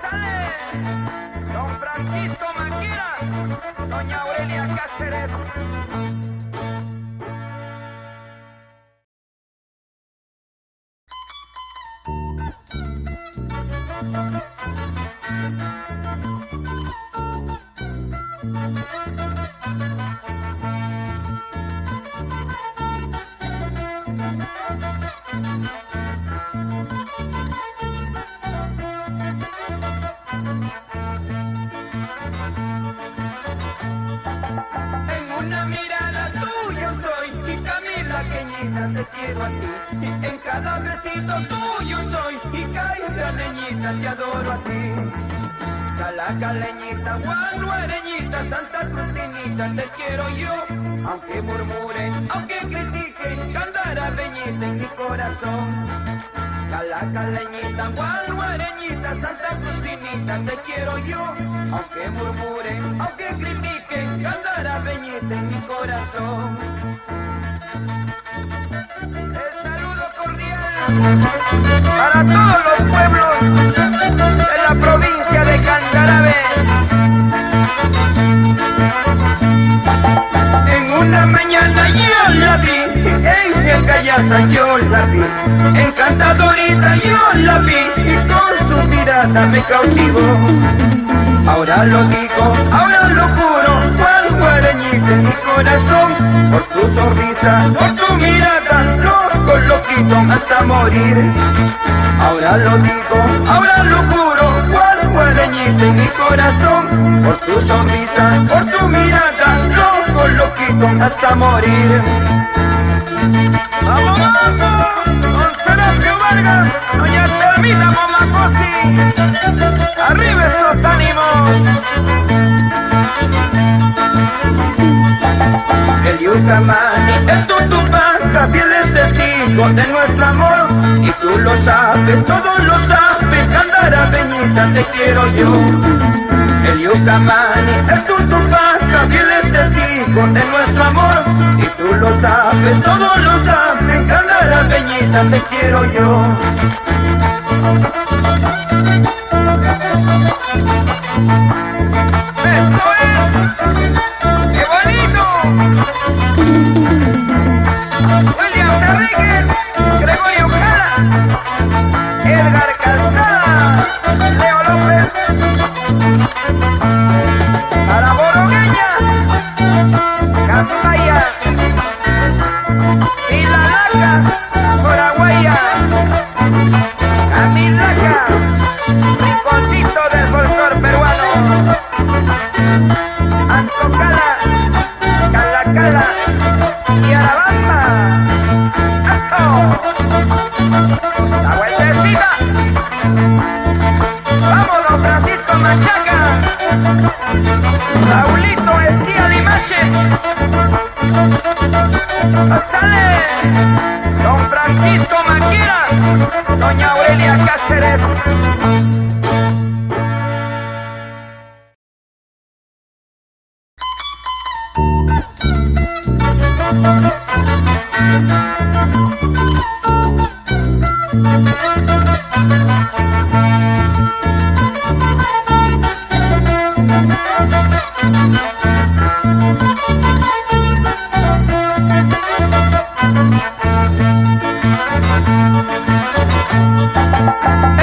¡Sale! Don Francisco Maquira, doña Aurelia Cáceres. Te quiero a ti, y en cada besito tuyo soy, y caiga leñita, te adoro a ti. Calaca leñita, guanuareñita, Santa Crucinita, te quiero yo, aunque murmuren, aunque critiquen, candara leñita en mi corazón. Calaca leñita, guanuareñita, Santa Crucinita, te quiero yo, aunque murmuren, aunque critiquen, candara leñita en mi corazón. El saludo cordial para todos los pueblos de la provincia de Candarave. En una mañana yo la vi, en el Callaza yo la vi, encantadorita yo la vi, y con su mirada me cautivó. Ahora lo digo, ahora lo juro, cual guareñita en mi corazón, por tu sonrisa, por tu mirada, loco, loquito hasta morir. Ahora lo digo, ahora lo juro, cual guareñita en mi corazón, por tu sonrisa, por tu mirada, loco, loquito hasta morir. ¡Vamos, vamos! Don Serapio Vargas, doña Termina Momacosi, ¡arriba estos ánimos! El Yucamani, el Tutupaca, fiel es testigo de nuestro amor, y tú lo sabes, todos lo saben, candaraveñita te quiero yo. El Yucamani, el Tutupaca, fiel es testigo de nuestro amor, y tú lo sabes, todos lo saben, candaraveñita te quiero yo. ¡Eso es! ¡Qué bonito! William Enríquez, Gregorio Jara, Edgar Calzada, Leo López, a la Borogueña, Casumaya, Ilalaca, Coraguaya, Camilaca, rinconcito del folclor peruano, Antocala, Calacala y Arabamba. ¡Eso! ¡La vueltecita! ¡Vamos, don Francisco Machaca! ¡Raulito Esquía Limache! ¡Sale! Don Francisco Maquira, doña Aurelia Cáceres.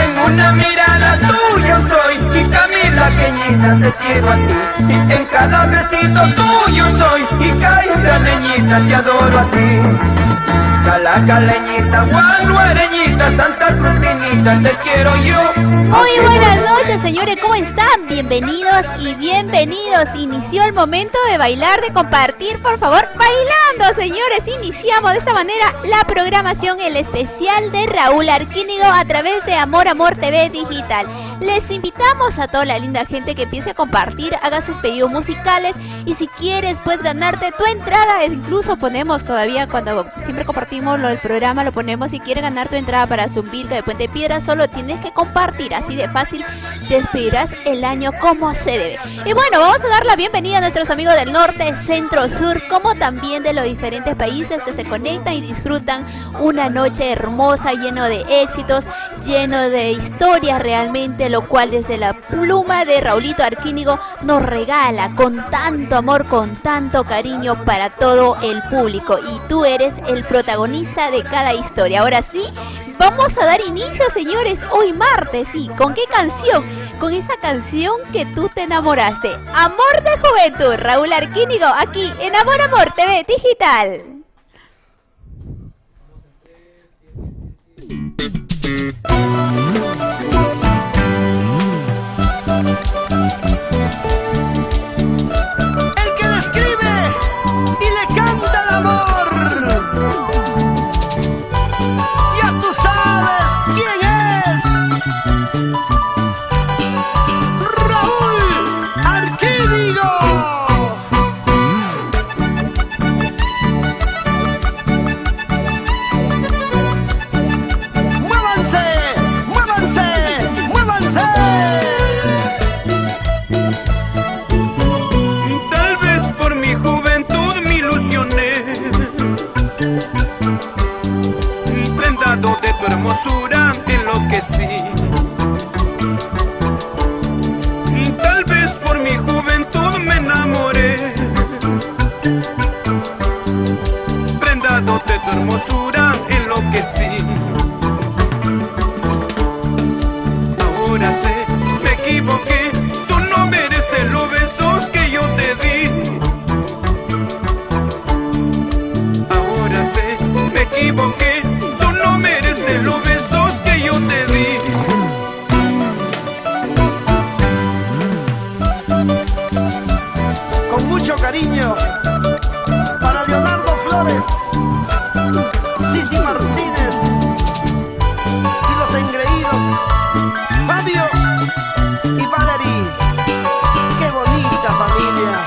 En una mirada tuya soy, y Camila Queñita te quiero a ti, y en cada besito tuyo soy, y Caira leñita te adoro a ti. Calaca leñita, guanuareñita, Santa Crucinita, te quiero yo. Muy buenas noches, señores, ¿cómo están? Bienvenidos y bienvenidos. Inició el momento de bailar, de compartir, por favor, bailando, señores. Iniciamos de esta manera la programación, el especial de Raúl Arquínigo a través de Amor Amor TV Digital. Les invitamos a toda la linda gente que empiece a compartir, haga sus pedidos musicales, y si quieres, pues ganarte tu entrada. Incluso ponemos todavía, cuando siempre compartimos el programa, lo ponemos. Si quieres ganar tu entrada para Zumbilca de Puente Piedra, solo tienes que compartir, así de fácil despedirás el año como se debe. Y bueno, vamos a dar la bienvenida a nuestros amigos del norte, centro, sur, como también de los diferentes países que se conectan y disfrutan una noche hermosa, lleno de éxitos, lleno de historias realmente, lo cual desde la pluma de Raulito Arquínigo nos regala con tanto amor, con tanto cariño para todo el público. Y tú eres el protagonista de cada historia. Ahora sí, vamos a dar inicio, señores, hoy martes, sí. ¿Con qué canción? Con esa canción que tú te enamoraste. Amor de Juventud, Raúl Arquínigo, aquí en Amor Amor TV Digital. El que le escribe y le canta el amor, ya tú sabes quién es. Raúl Arquínigo. De tu hermosura enloquecí, y tal vez por mi juventud me enamoré. Prendado de tu hermosura enloquecí. Ahora sé, me equivoqué, tú no mereces los besos que yo te di. Ahora sé, me equivoqué, no mereces los besos que yo te di. Con mucho cariño para Leonardo Flores, Cici Martínez y los engreídos Fabio y Valerie. ¡Qué bonita familia!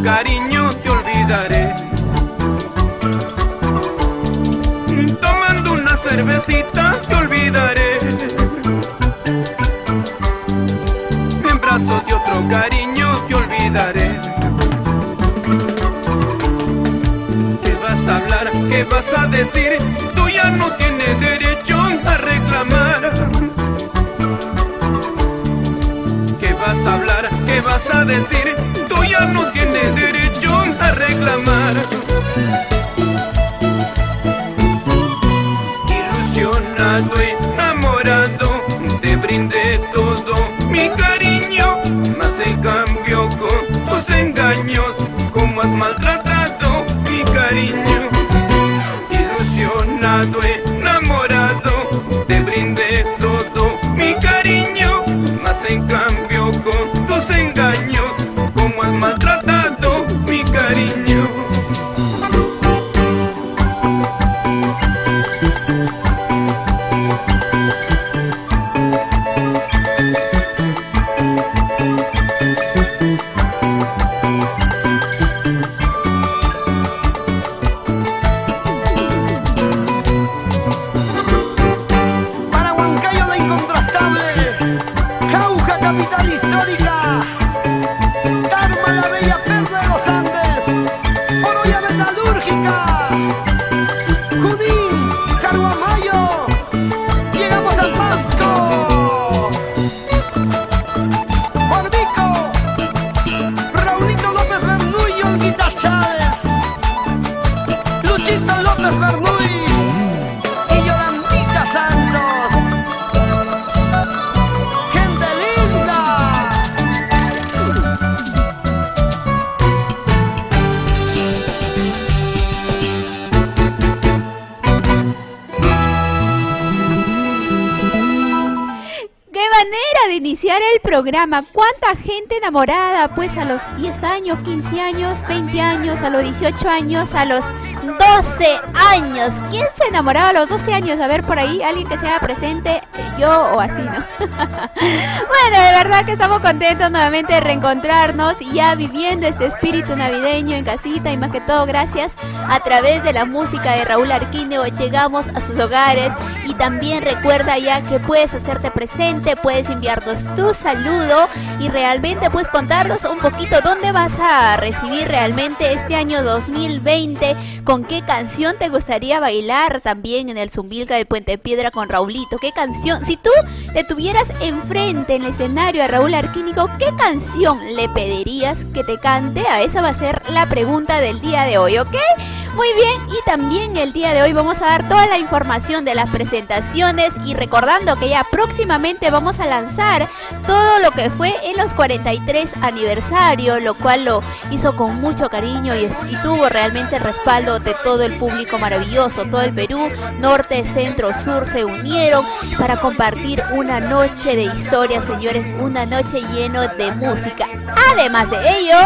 Cariño, te olvidaré. Tomando una cervecita, te olvidaré. En brazos de otro cariño, te olvidaré. ¿Qué vas a hablar? ¿Qué vas a decir? Tú ya no tienes derecho a reclamar. ¿Qué vas a hablar? ¿Qué vas a decir? Tú ya no tienes derecho a reclamar. Ilusionado, enamorado, te brindé todo mi cariño, mas en cambio con tus engaños, ¿cómo has maltratado mi cariño? Ilusionado, enamorado, te brindé todo mi cariño, mas en cambio con tus engaños, ¿cómo has maltratado mi cariño? programa. ¿Cuánta gente enamorada? Pues a los 10 años, 15 años, 20 años, a los 18 años, a los 12 años. ¿Quién se enamoraba a los 12 años? A ver, por ahí, alguien que sea presente, yo o así, ¿no? Bueno, de verdad que estamos contentos nuevamente de reencontrarnos y ya viviendo este espíritu navideño en casita, y más que todo gracias a través de la música de Raúl Arquínego llegamos a sus hogares. Y también recuerda ya que puedes hacerte presente, puedes enviarnos tu saludo y realmente puedes contarnos un poquito dónde vas a recibir realmente este año 2020, con qué canción te gustaría bailar también en el Zumbilca de Puente Piedra con Raulito. ¿Qué canción? Si tú le tuvieras enfrente en el escenario a Raúl Arquínego, ¿qué canción le pedirías que te cante? A esa va a ser la pregunta del día de hoy, ¿ok? Muy bien, y también el día de hoy vamos a dar toda la información de las presentaciones y recordando que ya próximamente vamos a lanzar todo lo que fue en los 43 aniversario, lo cual lo hizo con mucho cariño y tuvo realmente el respaldo de todo el público maravilloso. Todo el Perú, norte, centro, sur se unieron para compartir una noche de historia, señores, una noche llena de música. Además de ello,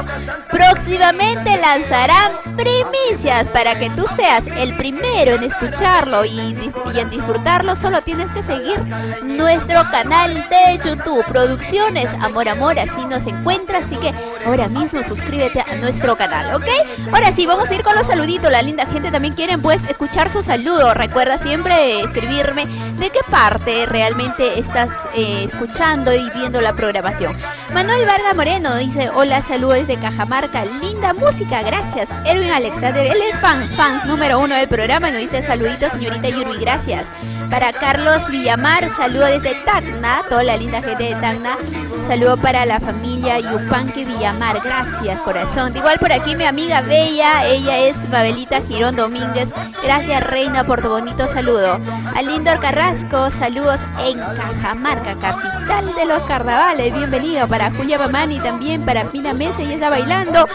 próximamente lanzarán primicias para que tú seas el primero en escucharlo y en disfrutarlo. Solo tienes que seguir nuestro canal de YouTube, Producciones Amor Amor, así nos encuentras, así que ahora mismo suscríbete a nuestro canal, ¿ok? Ahora sí, vamos a ir con los saluditos. La linda gente también quieren pues escuchar su saludo. Recuerda siempre escribirme de qué parte realmente estás escuchando y viendo la programación. Manuel Vargas Moreno dice: hola, saludos desde Cajamarca, linda música, gracias. Erwin Alexander, él es fan número 1 del programa, nos dice: saluditos señorita Yuri, gracias. Para Carlos Villamar, saludo desde Tacna, toda la linda gente de Tacna. Saludo para la familia Yupanqui Villamar, gracias corazón. Igual por aquí mi amiga Bella, ella es Babelita Girón Domínguez, gracias reina por tu bonito saludo. A Lindor Carrasco, saludos en Cajamarca, capital de los carnavales, bienvenido. Para Julia Mamani, también para Pina Mesa, ella está bailando.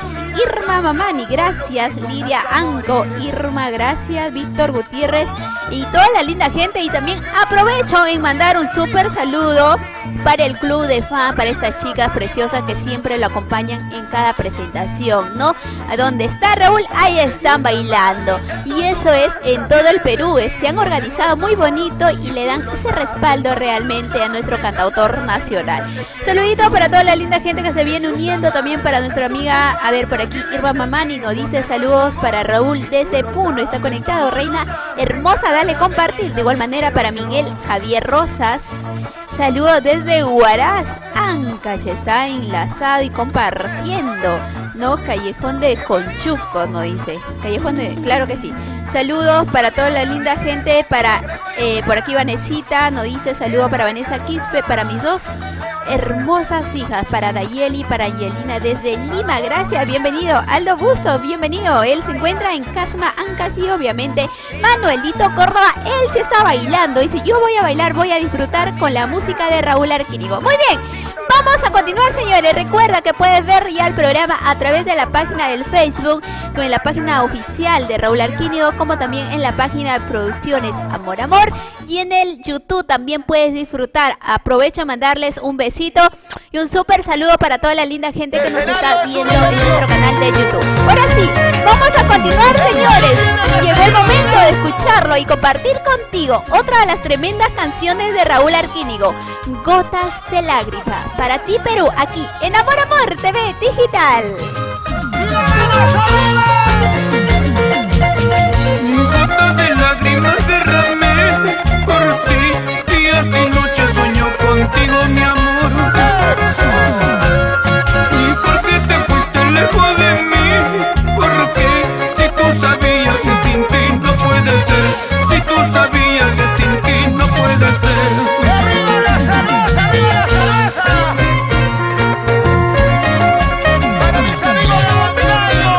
Irma Mamani, gracias. Lidia Anco, Irma, gracias. Víctor Gutiérrez y toda la linda gente. Y también aprovecho en mandar un súper saludo para el club de fan, para estas chicas preciosas que siempre lo acompañan en cada presentación, ¿no? A donde está Raúl, ahí están bailando. Y eso es en todo el Perú, se han organizado muy bonito y le dan ese respaldo realmente a nuestro cantautor nacional. Saludito para toda la linda gente que se viene uniendo, también para nuestra amiga, a ver por aquí, Irma Mamani nos dice: saludos para Raúl desde Puno, está conectado, reina hermosa, dale compartir. De igual manera para Miguel Javier Rosas, saludos desde Huaraz, Ancash, está enlazado y compartiendo, ¿no? Callejón de Conchuco, nos dice. Callejón de... claro que sí. Saludos para toda la linda gente, para por aquí Vanesita nos dice: saludo para Vanessa Quispe, para mis dos hermosas hijas, para Dayeli, para Angelina desde Lima, gracias, bienvenido. Aldo Busto, bienvenido, él se encuentra en Casma, Ancash, y obviamente Manuelito Córdoba, él se está bailando, dice: yo voy a bailar, voy a disfrutar con la música de Raúl Arquínego. Muy bien, vamos a continuar, señores. Recuerda que puedes ver ya el programa a través de la página del Facebook, con la página oficial de Raúl Arquínego, como también en la página de Producciones Amor Amor, y en el YouTube también puedes disfrutar. Aprovecho a mandarles un besito y un súper saludo para toda la linda gente que nos está viendo en nuestro canal de YouTube. Ahora sí, vamos a continuar, señores. Llegó el momento de escucharlo y compartir contigo otra de las tremendas canciones de Raúl Arquínego, Gotas de Lágrimas. Para ti, Perú, aquí en Amor Amor TV Digital. Gotas de lágrimas derramé por ti, días y noches sueño contigo, mi amor. ¿Y por qué te fuiste lejos de mí? ¿Por qué? Si tú sabías que sin ti no puede ser, si tú sabías que sin ti no puede ser. ¡Arriba la cerveza, arriba la cerveza! ¡Para mis amigos de Montevideo!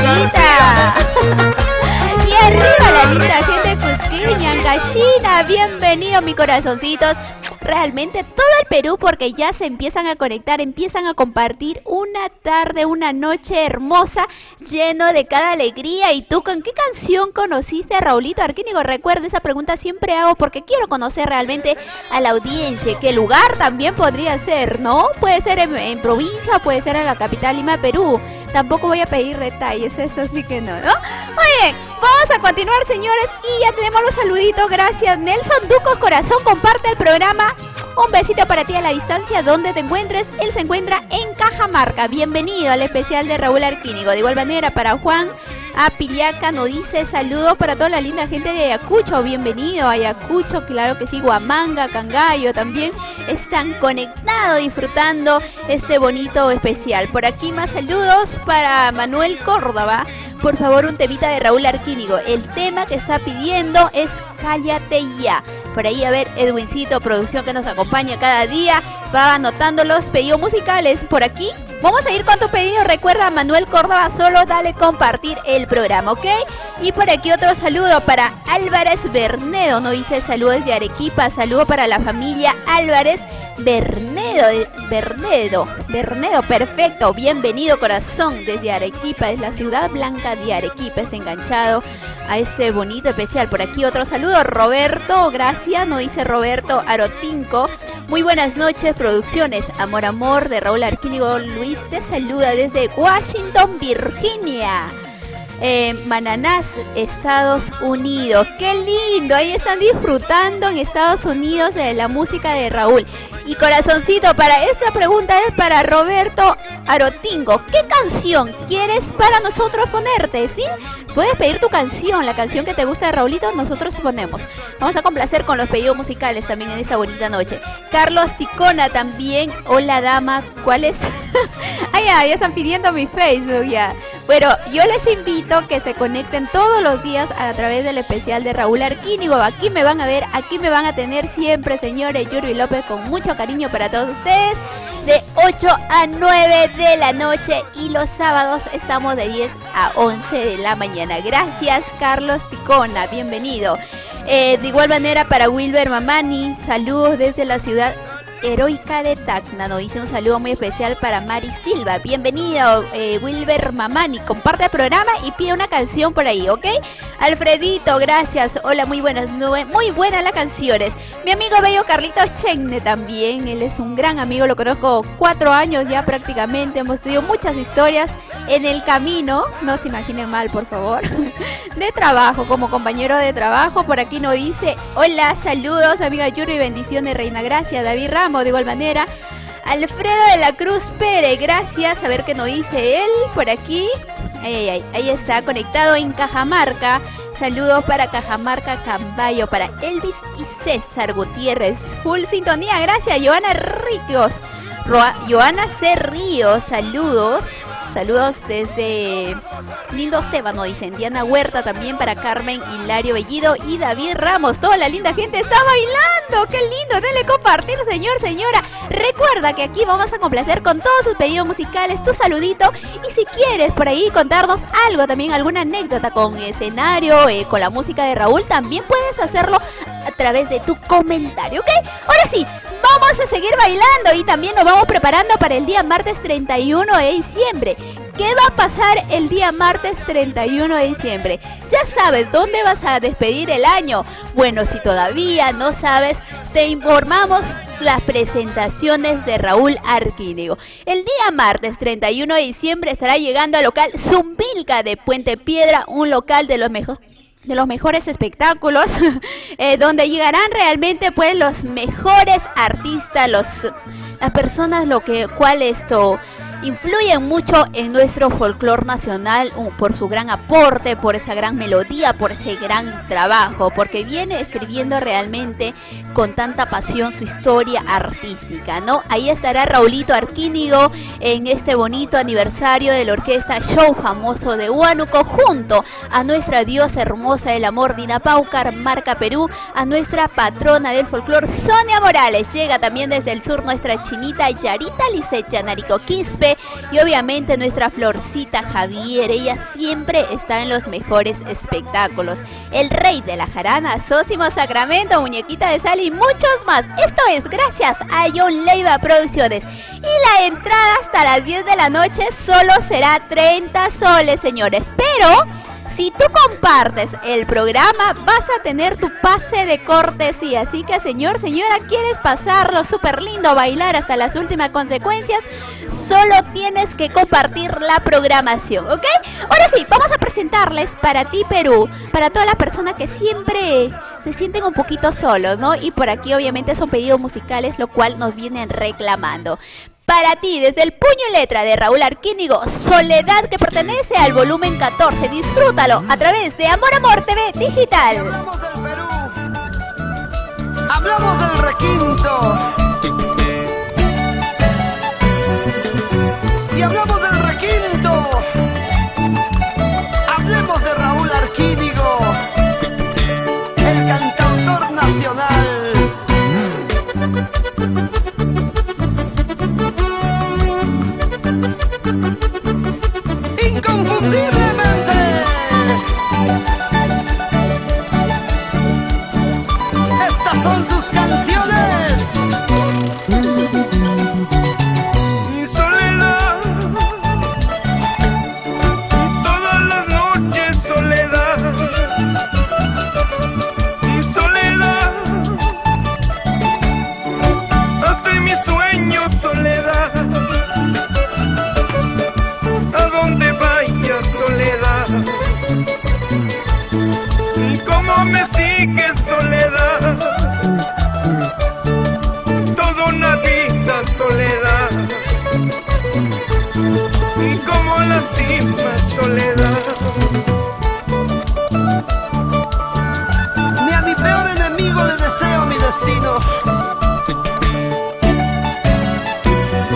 Lalita. Y arriba la linda gente cusqueña, gallina, bienvenido mi corazoncitos. Realmente todo el Perú, porque ya se empiezan a conectar, empiezan a compartir una tarde, una noche hermosa, lleno de cada alegría. ¿Y tú con qué canción conociste a Raulito Arquínigo? Recuerda, esa pregunta siempre hago porque quiero conocer realmente a la audiencia. ¿Qué lugar también podría ser, no? Puede ser en provincia, puede ser en la capital Lima, Perú. Tampoco voy a pedir detalles, eso sí que no, ¿no? Muy bien, vamos a continuar, señores, y ya tenemos los saluditos. Gracias, Nelson Duco Corazón, comparte el programa. Un besito para ti a la distancia, donde te encuentres. Él se encuentra en Cajamarca. Bienvenido al especial de Raúl Arquínigo. De igual manera, para Juan Apiliaca nos dice saludos para toda la linda gente de Ayacucho. Bienvenido a Ayacucho, claro que sí. Huamanga, Cangallo también están conectados, disfrutando este bonito especial. Por aquí más saludos para Manuel Córdoba. Por favor, un temita de Raúl Arquínigo. El tema que está pidiendo es Cállate Ya. Por ahí, a ver, Edwincito, producción que nos acompaña cada día, va anotando los pedidos musicales por aquí. Vamos a ir con tu pedido. Recuerda, Manuel Córdoba, solo dale compartir el programa, ¿ok? Y por aquí otro saludo para Álvarez Bernedo. No dice saludos de Arequipa. Saludo para la familia Álvarez Bernedo, perfecto. Bienvenido, corazón, desde Arequipa, es la ciudad blanca de Arequipa. Está enganchado a este bonito especial. Por aquí otro saludo, Roberto, gracias. No dice Roberto Arotinco. Muy buenas noches, producciones. Amor de Raúl Arquínigo. Luis te saluda desde Washington, Virginia. Mananas, Estados Unidos. ¡Qué lindo! Ahí están disfrutando en Estados Unidos de la música de Raúl. Y corazoncito, para esta pregunta es para Roberto Arotingo. ¿Qué canción quieres para nosotros ponerte? ¿Sí? Puedes pedir tu canción, la canción que te gusta de Raulito, nosotros ponemos. Vamos a complacer con los pedidos musicales también en esta bonita noche. Carlos Ticona también. Hola, dama, ¿cuál es? Ya están pidiendo mi Facebook ya. Bueno, yo les invito a que se conecten todos los días a través del especial de Raúl Arquínigo. Aquí me van a ver, aquí me van a tener siempre, señores. Yuri López, con mucho cariño para todos ustedes. De 8 a 9 de la noche, y los sábados estamos de 10 a 11 de la mañana. Gracias, Carlos Ticona, bienvenido. De igual manera para Wilber Mamani, saludos desde la ciudad heroica de Tacna. Nos dice un saludo muy especial para Mari Silva. Bienvenido, Wilber Mamani. Comparte el programa y pide una canción por ahí, ¿ok? Alfredito, gracias. Hola, muy buenas las canciones. Mi amigo bello Carlitos Chegne también. Él es un gran amigo, lo conozco 4 años ya prácticamente. Hemos tenido muchas historias en el camino. No se imaginen mal, por favor. De trabajo, como compañero de trabajo. Por aquí nos dice, hola, saludos, amiga Yuri, bendiciones, Reina Gracia. David Ramos, de igual manera. Alfredo de la Cruz Pérez, gracias. A ver qué nos dice él por aquí. Ahí está, conectado en Cajamarca. Saludos para Cajamarca, Cambayo, para Elvis y César Gutiérrez. Full sintonía, gracias. Joana Ríos. Joana C. Ríos, saludos. Saludos desde Lindo Estébano, dicen. Diana Huerta también para Carmen Hilario Bellido y David Ramos. Toda la linda gente está bailando. ¡Qué lindo! Denle compartir, señor, señora. Recuerda que aquí vamos a complacer con todos sus pedidos musicales, tu saludito. Y si quieres por ahí contarnos algo, también alguna anécdota con escenario, con la música de Raúl, también puedes hacerlo a través de tu comentario, ¿ok? Ahora sí, vamos a seguir bailando y también nos vamos preparando para el día martes 31 de diciembre. ¿Qué va a pasar el día martes 31 de diciembre? Ya sabes dónde vas a despedir el año. Bueno, si todavía no sabes, te informamos las presentaciones de Raúl Arquínigo. El día martes 31 de diciembre estará llegando al local Zumbilca de Puente Piedra, un local de los mejores espectáculos, donde llegarán realmente pues los mejores artistas, las personas influyen mucho en nuestro folclore nacional por su gran aporte, por esa gran melodía, por ese gran trabajo, porque viene escribiendo realmente con tanta pasión su historia artística, ¿no? Ahí estará Raulito Arquínigo en este bonito aniversario de la orquesta Show Famoso de Huánuco, junto a nuestra diosa hermosa del amor, Dina Paucar, marca Perú, a nuestra patrona del folclore, Sonia Morales. Llega también desde el sur nuestra chinita Yarita Licecha Narico Quispe, TV y obviamente nuestra Florcita Javier, ella siempre está en los mejores espectáculos. El rey de la jarana, Sósimo Sacramento, Muñequita de Sal y muchos más. Esto es gracias a John Leiva Producciones. Y la entrada hasta las 10 de la noche solo será 30 soles, señores. Pero si tú compartes el programa, vas a tener tu pase de cortesía. Así que, señor, señora, ¿quieres pasarlo súper lindo, bailar hasta las últimas consecuencias? Solo tienes que compartir la programación, ¿ok? Ahora sí, vamos a presentarles para ti, Perú, para todas las personas que siempre se sienten un poquito solos, ¿no? Y por aquí, obviamente, son pedidos musicales, lo cual nos vienen reclamando. Para ti, desde el puño y letra de Raúl Arquínigo, Soledad, que pertenece al volumen 14. Disfrútalo a través de Amor Amor TV Digital. Si hablamos del Perú, hablamos del requinto. Si hablamos del requinto, hablemos de Raúl Arquínigo, el cantautor nacional. Inconfundiblemente. Estas son sus canciones. Mi soledad, todas las noches soledad. Mi soledad, hasta en mis sueños soledad. A donde vaya soledad, y cómo me sigue soledad, toda una vida soledad, y cómo lastima soledad. Ni a mi peor enemigo le deseo mi destino.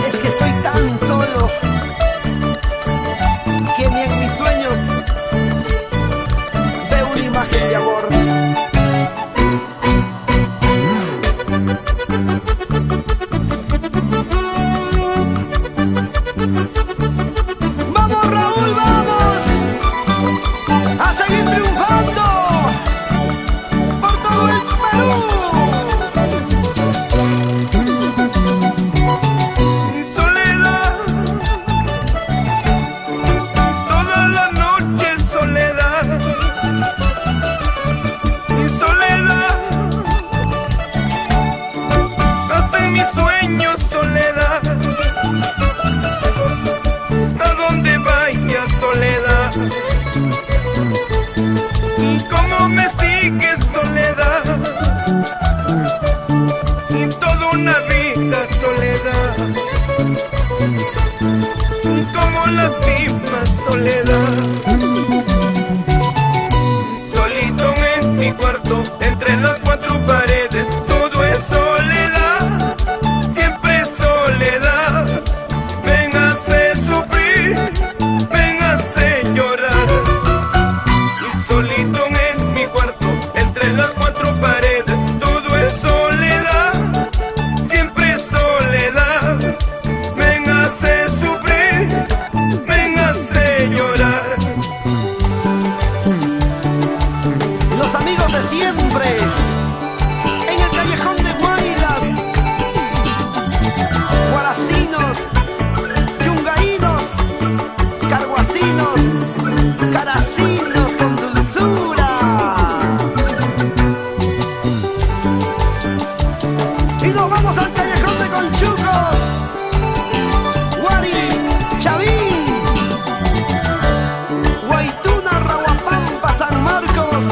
Es que estoy tan solo que ni en mis sueños veo una imagen de amor. ¡Vamos, Raúl, vamos! ¡A seguir triunfando por todo el Perú! Mi soledad, todas las noches soledad. Mi soledad, hasta en mis sueños soledad. A donde vaya soledad, y cómo me sigue soledad, y toda una vida soledad, y cómo lastima soledad. Solito en mi cuarto, entre las cuatro paredes, todo es soledad, siempre es soledad. Véngase sufrir, véngase llorar. Y solito en mi cuarto, entre las cuatro paredes, todo es soledad, siempre es soledad. Véngase sufrir, véngase llorar. Los amigos de siempre, en el callejón de Guaylas, guaracinos, chungaínos, carguacinos, caracinos con dulzura. Y nos vamos al callejón de Conchucos, Guari, Chavín, Guaituna, Rahuapampa, San Marcos.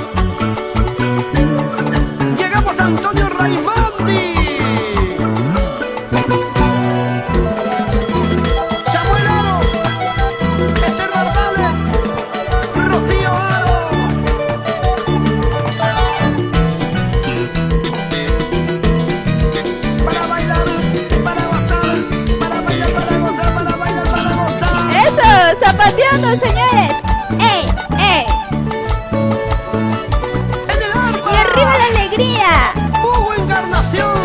Llegamos a Antonio Raimondi, Samuel Aro, Esther Bardales, Rocío Aro. Para bailar, para gozar, para bailar, para gozar, para bailar, para gozar. ¡Eso! ¡Zapateando, señores! ¡Ey! ¡Ey! En el arco, ¡Y arriba la alegría! Hugo Encarnación,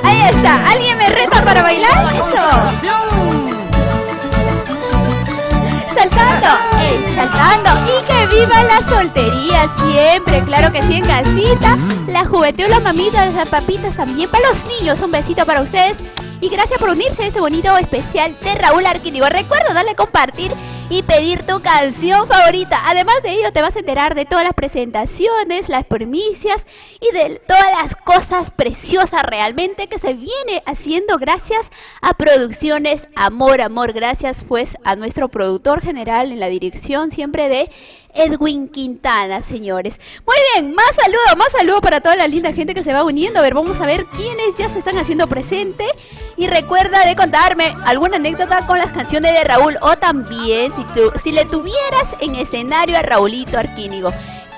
Ahí está. ¿Alguien me reta para bailar? la ¡Eso! consagración. exaltando y que viva la soltería siempre, claro que sí, en casita, la juventud, las mamitas, las papitas también, para los niños, un besito para ustedes y gracias por unirse a este bonito especial de Raúl Arquínigo. Recuerda darle a compartir y pedir tu canción favorita. Además de ello te vas a enterar de todas las presentaciones, las primicias y de todas las cosas preciosas realmente que se viene haciendo gracias a Producciones Amor. Gracias pues a nuestro productor general en la dirección siempre de Edwin Quintana, señores. Muy bien, más saludos para toda la linda gente que se va uniendo. A ver, vamos a ver quiénes ya se están haciendo presente. Y recuerda de contarme alguna anécdota con las canciones de Raúl o también si le tuvieras en escenario a Raulito Arquínigo,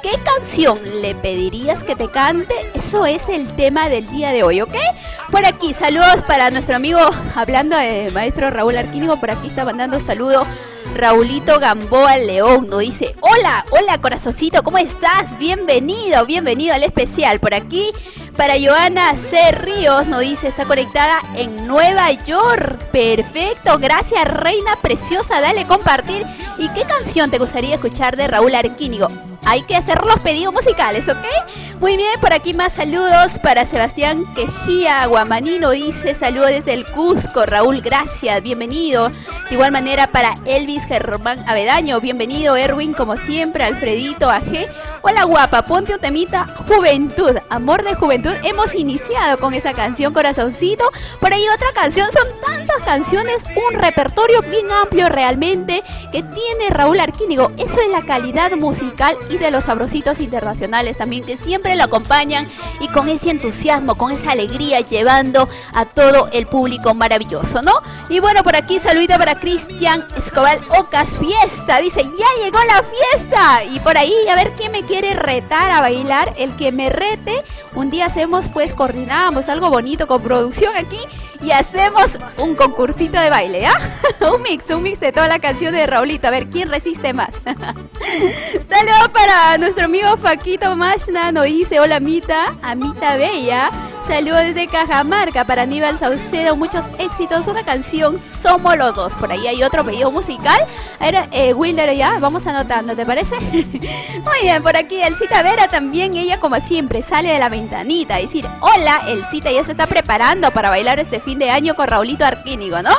¿qué canción le pedirías que te cante? Eso es el tema del día de hoy, ¿ok? Por aquí, saludos para nuestro amigo, hablando de maestro Raúl Arquínigo, por aquí está mandando saludos Raulito Gamboa León, nos dice, hola corazoncito, ¿cómo estás? Bienvenido al especial. Por aquí, para Joana C. Ríos, nos dice, está conectada en Nueva York. Perfecto, gracias reina preciosa, dale compartir. ¿Y qué canción te gustaría escuchar de Raúl Arquínigo? Hay que hacer los pedidos musicales, ¿ok? Muy bien, por aquí más saludos para Sebastián Quejía Guamanino, dice, saludos desde el Cusco, Raúl, gracias, bienvenido. De igual manera para Elvis Germán Avedaño, bienvenido. Erwin, como siempre, Alfredito AG, hola guapa, ponte un temita, Juventud, Amor de Juventud. Hemos iniciado con esa canción, corazoncito. Por ahí otra canción, son tantas canciones, un repertorio bien amplio realmente que tiene Raúl Arquínigo. Eso es la calidad musical y de los sabrositos internacionales también, que siempre lo acompañan y con ese entusiasmo, con esa alegría, llevando a todo el público maravilloso, ¿no? Y bueno, por aquí saludito para Cristian Escobar Ocas, fiesta, dice, ya llegó la fiesta. Y por ahí, a ver quién me quiere retar a bailar, el que me rete, un día hacemos pues, coordinamos algo bonito con producción aquí y hacemos un concursito de baile, ¿ah? un mix de toda la canción de Raulito, a ver quién resiste más. Saludos para nuestro amigo Faquito Mashna, nos dice, hola Amita Bella. Saludos desde Cajamarca para Aníbal Saucedo, muchos éxitos, una canción, Somos los Dos. Por ahí hay otro pedido musical. Era Wilder, ya, vamos anotando, ¿te parece? Muy bien, por aquí Elcita Vera también, ella como siempre sale de la ventanita a decir, hola, Elcita ya se está preparando para bailar este fin de año con Raulito Arquínigo, ¿no?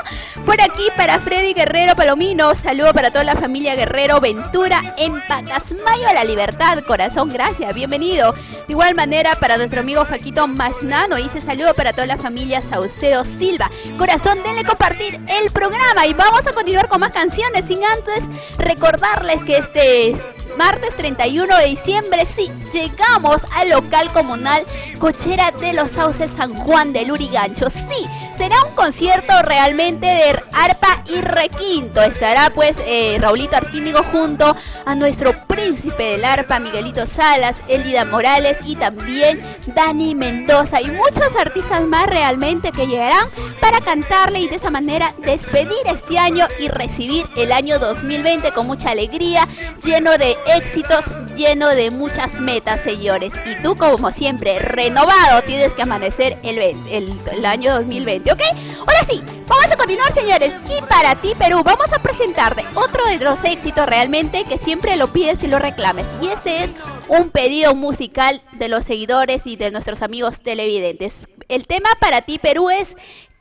Por aquí para Freddy Guerrero Palomino, saludo para toda la familia Guerrero Ventura en Pacasmayo a la Libertad, corazón, gracias, bienvenido. De igual manera para nuestro amigo Faquito Mashna, dice, saludo para toda la familia Saucedo Silva, corazón, denle compartir el programa y vamos a continuar con más canciones, sin antes recordarles que este martes 31 de diciembre, sí, llegamos al local comunal Cochera de los Sauces San Juan del Lurigancho. Sí, será un concierto realmente de arpa y requinto. Estará pues Raulito Arquínigo junto a nuestro príncipe del arpa, Miguelito Salas, Elida Morales y también Dani Mendoza y muchos artistas más realmente que llegarán para cantarle y de esa manera despedir este año y recibir el año 2020 con mucha alegría, lleno de éxitos, lleno de muchas metas, señores. Y tú, como siempre, renovado, tienes que amanecer el año 2020, ¿ok? Ahora sí, vamos a continuar, señores. Y para ti, Perú, vamos a presentarte otro de los éxitos realmente que siempre lo pides y lo reclames. Y este es un pedido musical de los seguidores y de nuestros amigos televidentes. El tema para ti, Perú, es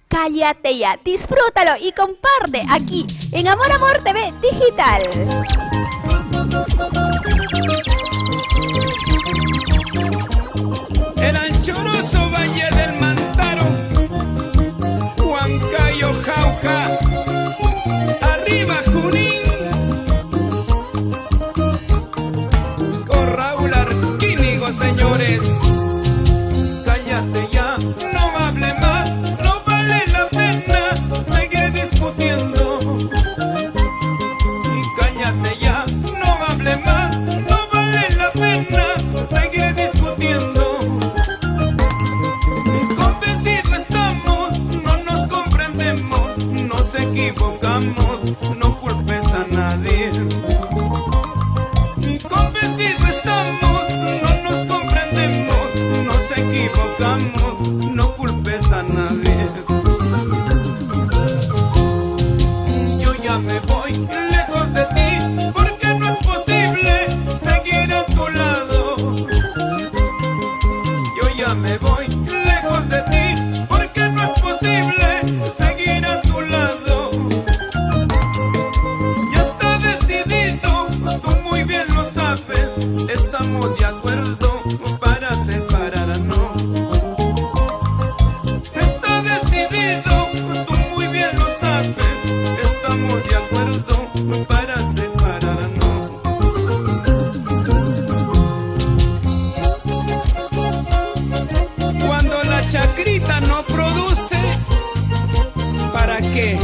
Cállate Ya. Disfrútalo y comparte aquí en Amor TV Digital. El anchuroso Valle del Mantaro, Huancayo, Jauja, arriba Junín, con Raúl Arquínigo, señores. Cállate ya, no hable más, no vale la pena seguir discutiendo. Y cállate ya, no hable más. no produce, ¿para qué?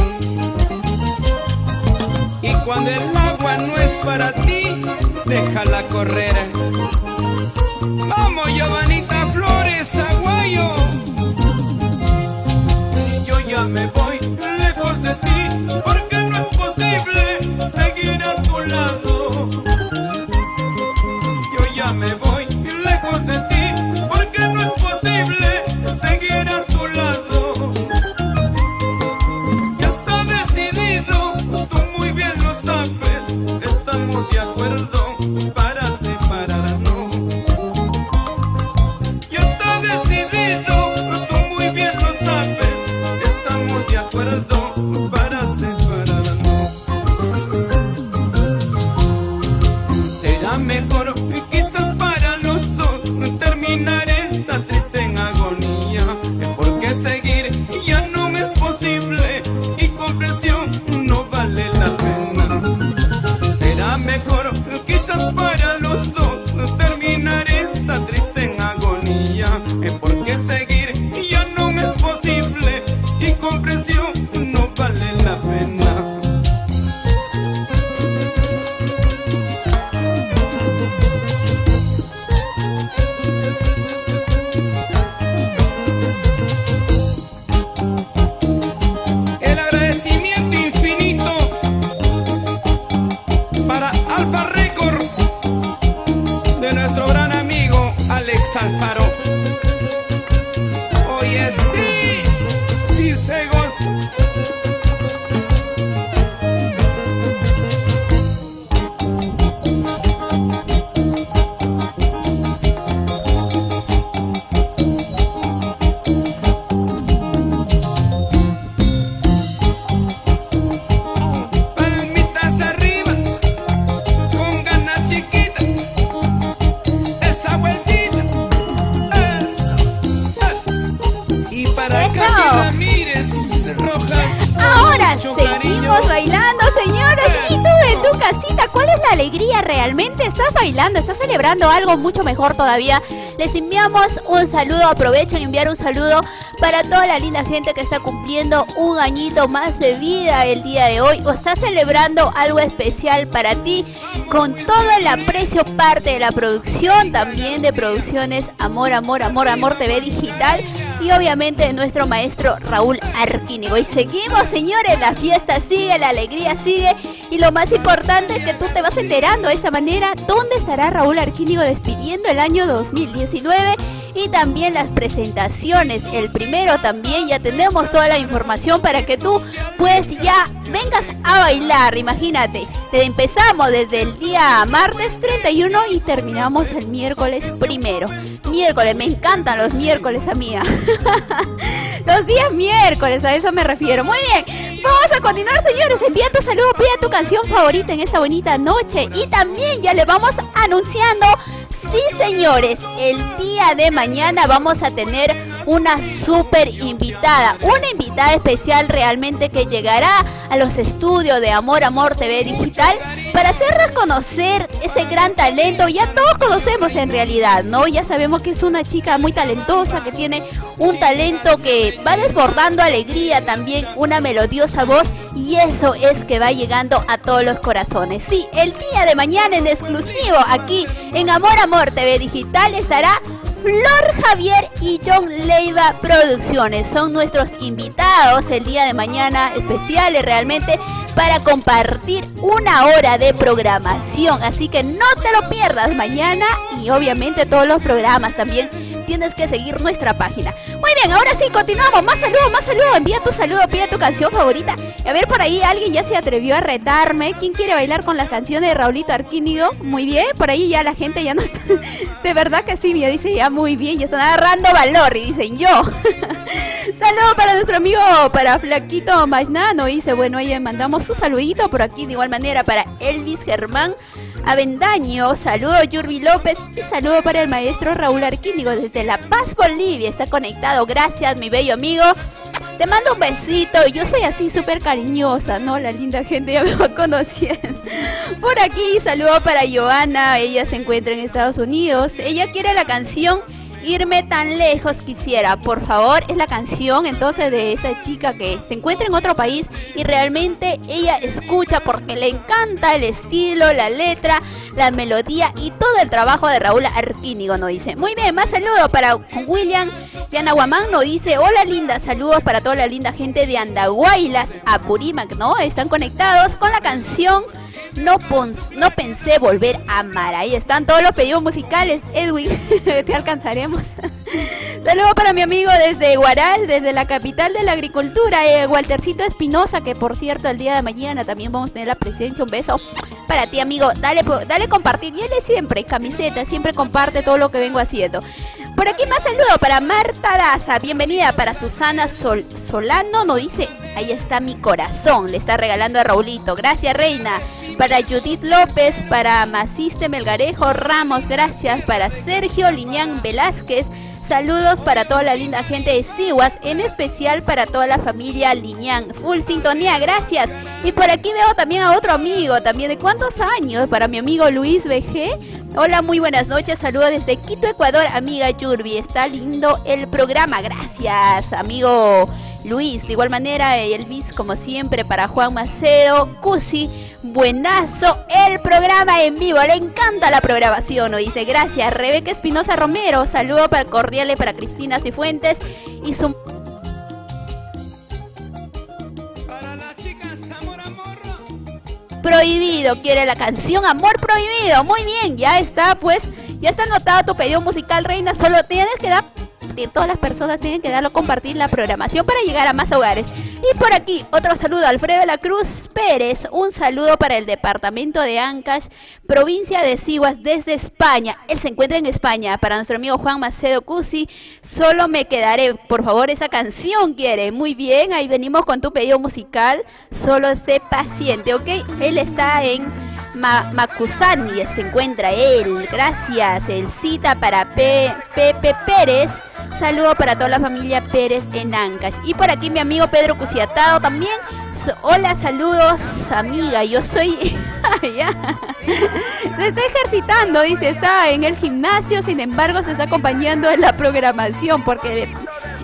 Y cuando el agua no es para ti, déjala correr. Vamos, Giovanita Flores, Aguayo. Yo ya me voy lejos de ti, porque no es posible seguir a tu lado. Yo ya me voy lejos de ti, porque no es posible seguir a tu lado. Ya está decidido, tú muy bien lo sabes, estamos de acuerdo para separarnos. Ya está decidido, tú muy bien lo sabes, estamos de acuerdo para separarnos. Será mejor quizás para los dos terminar esta triste en agonía, porque seguir ya no es posible y comprensión no vale la pena. Será mejor quizás para los dos terminar esta triste en agonía, porque seguir ya no es posible y comprensión no vale la pena. El agradecimiento infinito para Alfa Record de nuestro gran amigo Alex Alfaro. Oye, sí, sí se goza. Palmitas arriba, con ganas chiquita, esa vueltita, eso. Y para Eso. Katy Ramírez Rojas, Ahora mucho seguimos cariño. bailando, señores. Y tú en tu casita, ¿cuál es la alegría realmente? ¿Estás bailando? ¿Estás celebrando algo mucho mejor todavía? Les enviamos un saludo, aprovecho en enviar un saludo para toda la linda gente que está cumpliendo un añito más de vida el día de hoy o está celebrando algo especial para ti, con todo el aprecio parte de la producción, también de Producciones Amor, Amor, Amor, Amor TV Digital y obviamente de nuestro maestro Raúl Arquínigo. Y seguimos, señores, la fiesta sigue, la alegría sigue y lo más importante es que tú te vas enterando de esta manera dónde estará Raúl Arquínigo despidiendo el año 2019 y también las presentaciones. El primero también ya tenemos toda la información para que tú pues ya vengas a bailar. Imagínate, empezamos desde el día martes 31 y terminamos el miércoles 1. Miércoles, me encantan los miércoles, amiga. Los días miércoles, a eso me refiero. Muy bien, vamos a continuar, señores. Envía tu saludo, pide tu canción favorita en esta bonita noche. Y también ya le vamos anunciando, sí, señores, el día de mañana vamos a tener una súper invitada. Una invitada especial realmente que llegará a los estudios de Amor, Amor TV Digital para hacerles conocer ese gran talento. Ya todos conocemos en realidad, ¿no? Ya sabemos que es una chica muy talentosa, que tiene un talento que va desbordando alegría, también una melodiosa voz, y eso es que va llegando a todos los corazones. Sí, el día de mañana en exclusivo aquí en Amor, Amor TV Digital estará Flor Javier y John Leiva Producciones. Son nuestros invitados el día de mañana, especiales realmente, para compartir una hora de programación. Así que no te lo pierdas mañana y obviamente todos los programas también. Tienes que seguir nuestra página. Muy bien, ahora sí, continuamos. Más saludo. Envía tu saludo, pide tu canción favorita. A ver, por ahí alguien ya se atrevió a retarme. ¿Quién quiere bailar con las canciones de Raulito Arquínigo? Muy bien, por ahí ya la gente ya no está. De verdad que sí, me dice ya muy bien. Ya están agarrando valor y dicen yo. Saludo para nuestro amigo, para Flaquito Magnano. Dice, bueno, ahí le mandamos su saludito por aquí. De igual manera para Elvis Germán Avendaño, saludo Yurbi López y saludo para el maestro Raúl Arquínigo desde La Paz, Bolivia. Está conectado, gracias mi bello amigo. Te mando un besito, yo soy así súper cariñosa, ¿no? La linda gente ya me va conociendo. Por aquí, saludo para Joana, ella se encuentra en Estados Unidos. Ella quiere la canción irme tan lejos quisiera, por favor. Es la canción entonces de esta chica que se encuentra en otro país y realmente ella escucha porque le encanta el estilo, la letra, la melodía y todo el trabajo de Raúl Arquínigo, nos dice. Muy bien, más saludos para William de Anahuamán, nos dice: hola linda, saludos para toda la linda gente de Andahuaylas, Apurímac, ¿no? Están conectados con la canción No pensé volver a amar. Ahí están todos los pedidos musicales, Edwin. Te alcanzaremos. Saludos para mi amigo desde Huaral, desde la capital de la agricultura, Waltercito Espinosa, que por cierto el día de mañana también vamos a tener la presencia. Un beso para ti, amigo. Dale compartir. Y él es siempre camiseta, siempre comparte todo lo que vengo haciendo. Por aquí más saludos para Marta Daza, bienvenida. Para Susana Solano, nos dice: ahí está mi corazón, le está regalando a Raulito. Gracias, reina. Para Judith López, para Maciste Melgarejo Ramos, gracias. Para Sergio Liñán Velázquez, saludos para toda la linda gente de Sihuas, en especial para toda la familia Liñán. Full sintonía, gracias. Y por aquí veo también a otro amigo, también de cuántos años, para mi amigo Luis BG. Hola, muy buenas noches, saludos desde Quito, Ecuador, amiga Yurbi. Está lindo el programa, gracias, amigo Luis. De igual manera, Elvis, como siempre, para Juan Macedo, Cusi, buenazo el programa en vivo, le encanta la programación, nos dice. Gracias. Rebeca Espinosa Romero, saludo para cordiales para Cristina Cifuentes y su... Para las chicas, amor, amor. Prohibido, quiere la canción Amor Prohibido. Muy bien, ya está, pues, ya está anotado tu pedido musical, reina. Solo tienes que dar, todas las personas tienen que darlo, compartir la programación para llegar a más hogares. Y por aquí, otro saludo a Alfredo de la Cruz Pérez. Un saludo para el departamento de Ancash, provincia de Sihuas, desde España. Él se encuentra en España. Para nuestro amigo Juan Macedo Cusi, Solo me quedaré. Por favor, esa canción quiere. Muy bien, ahí venimos con tu pedido musical. Solo sé paciente, ¿ok? Él está en Macusani, se encuentra él. Gracias. El cita para Pepe Pérez. Saludo para toda la familia Pérez en Ancash. Y por aquí mi amigo Pedro Cusiatado también. Hola, saludos, amiga. Yo soy... ya. Se está ejercitando, dice. Está en el gimnasio, sin embargo se está acompañando en la programación porque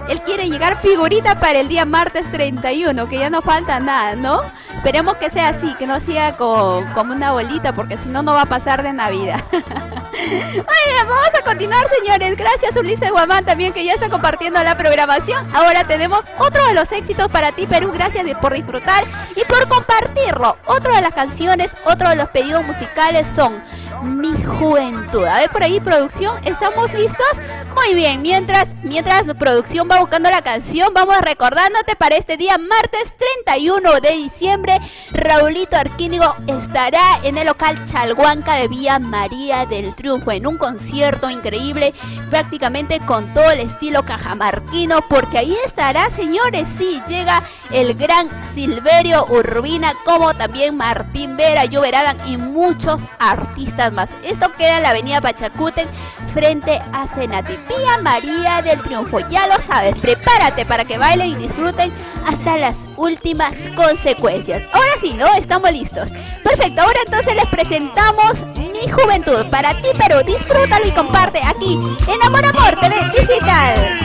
él quiere llegar figurita para el día martes 31, que ya no falta nada, ¿no? Esperemos que sea así, que no sea como una bolita, porque si no, no va a pasar de Navidad. Oye, vamos a continuar, señores. Gracias, Ulises Guamán, también, que ya está compartiendo la programación. Ahora tenemos otro de los éxitos para ti, Perú. Gracias por disfrutar y por compartirlo. Otro de las canciones, otro de los pedidos musicales son Mi Juventud. A ver, por ahí, producción, ¿estamos listos? Muy bien, mientras la producción va buscando la canción, vamos recordándote para este día martes 31 de diciembre, Raulito Arquínigo estará en el local Chalhuanca de Villa María del Triunfo en un concierto increíble, prácticamente con todo el estilo cajamarquino, porque ahí estará, señores, sí, llega el gran Silverio Urbina, como también Martín Vera, Lloverán y muchos artistas más. Esto queda en la avenida Pachacútec, frente a Cenati, Villa María del Triunfo. Ya lo sabes, prepárate para que bailen y disfruten hasta las últimas consecuencias. Ahora sí, ¿no? Estamos listos. Perfecto, ahora entonces les presentamos Mi Juventud. Para ti, Perú, disfrútalo y comparte aquí en Amor Amor TV Digital.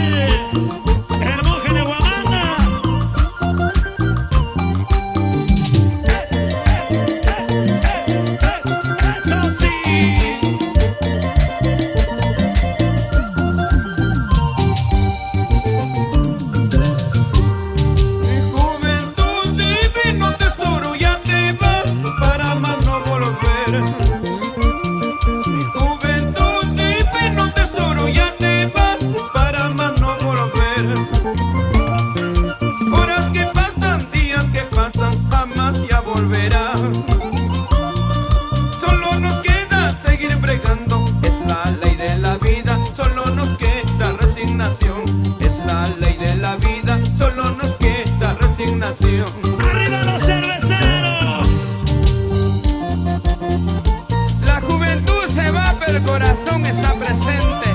¡Arriba los cerveceros! La juventud se va, pero el corazón está presente.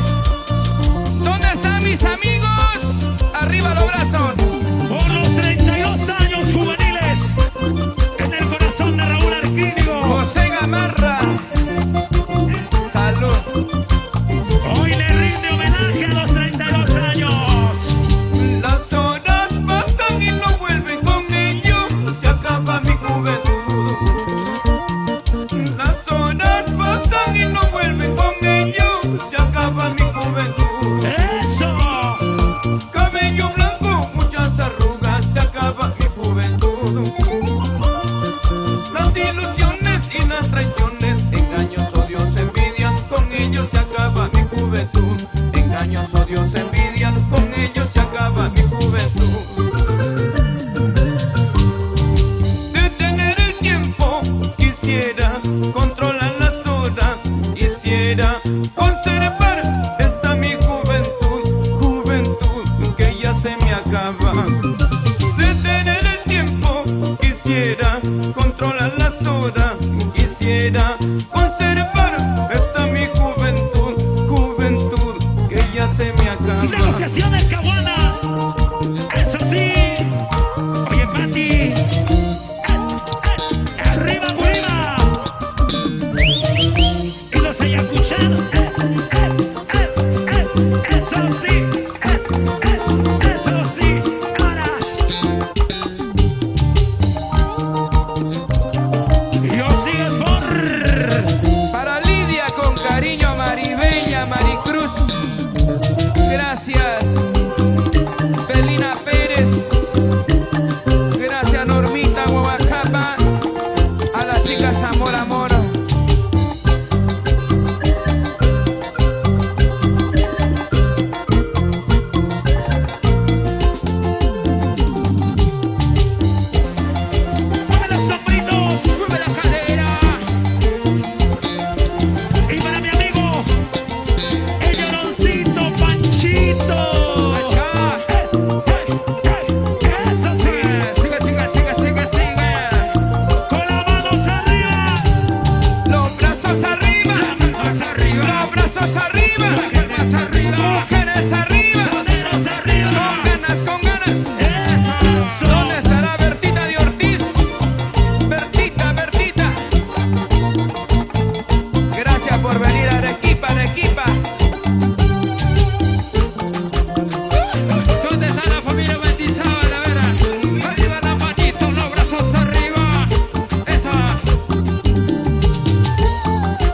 ¿Dónde están mis amigos? ¡Arriba los brazos! Por los 32 años juveniles, en el corazón de Raúl Arquínigo, José Gamarra, salud. Hoy le rinde homenaje a acaba. Detener el tiempo, quisiera controlar las horas, quisiera conservar esta mi juventud, juventud que ya se me acaba. Negociaciones Caguana, eso sí. Oye, Pati, arriba, arriba. Y los ayacuchanos, eso sí, eso sí. Ahora, yo sigo por. Para Lidia con cariño, Maribella, Maricruz. Gracias. Belina Pérez. Gracias, Normita Guabacapa. A las chicas Amor, Amor. Mueve los sombritos, mueve la cadera. Y para mi amigo, el lloroncito Panchito. Eso sí. Sigue. Con las manos arriba. Los brazos arriba. Más arriba. Los brazos arriba. Más arriba. Mujeres arriba. Solteros arriba. Con ganas, con ganas. Eso. ¿Dónde estará Bertita de Ortiz? Bertita, Bertita. Gracias por venir a Arequipa, Arequipa. ¿Dónde está la familia Mendizábal? A ver, arriba las manitos, los brazos arriba. Eso.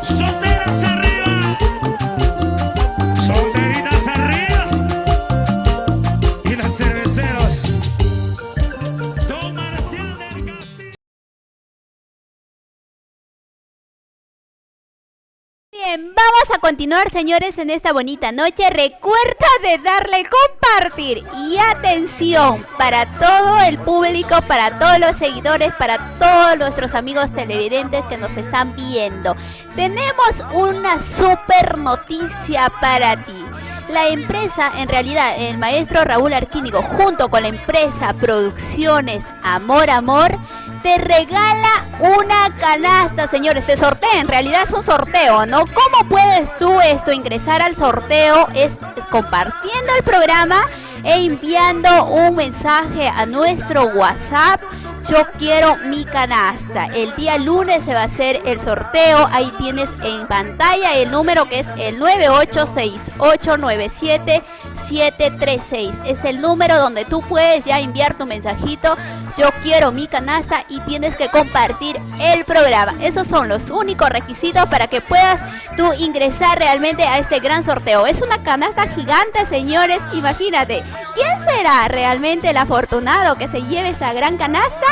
Solteros arriba. Solteritas arriba. Y los cerveceros. Don Marcial del Castillo. Bien, vamos a continuar, señores, en esta bonita noche. Recuerda de darle compartir y atención para todo el público, para todos los seguidores, para todos nuestros amigos televidentes que nos están viendo. Tenemos una super noticia para ti. La empresa, en realidad, el maestro Raúl Arquínigo, junto con la empresa Producciones Amor Amor, te regala una canasta, señores. Te sortea, en realidad es un sorteo, ¿no? ¿Cómo puedes tú ingresar al sorteo? Es compartiendo el programa e enviando un mensaje a nuestro WhatsApp. Yo quiero mi canasta. El día lunes se va a hacer el sorteo. Ahí tienes en pantalla el número, que es el 986897736. Es el número donde tú puedes ya enviar tu mensajito. Yo quiero mi canasta, y tienes que compartir el programa. Esos son los únicos requisitos para que puedas tú ingresar realmente a este gran sorteo. Es una canasta gigante, señores. Imagínate, ¿quién será realmente el afortunado que se lleve esa gran canasta?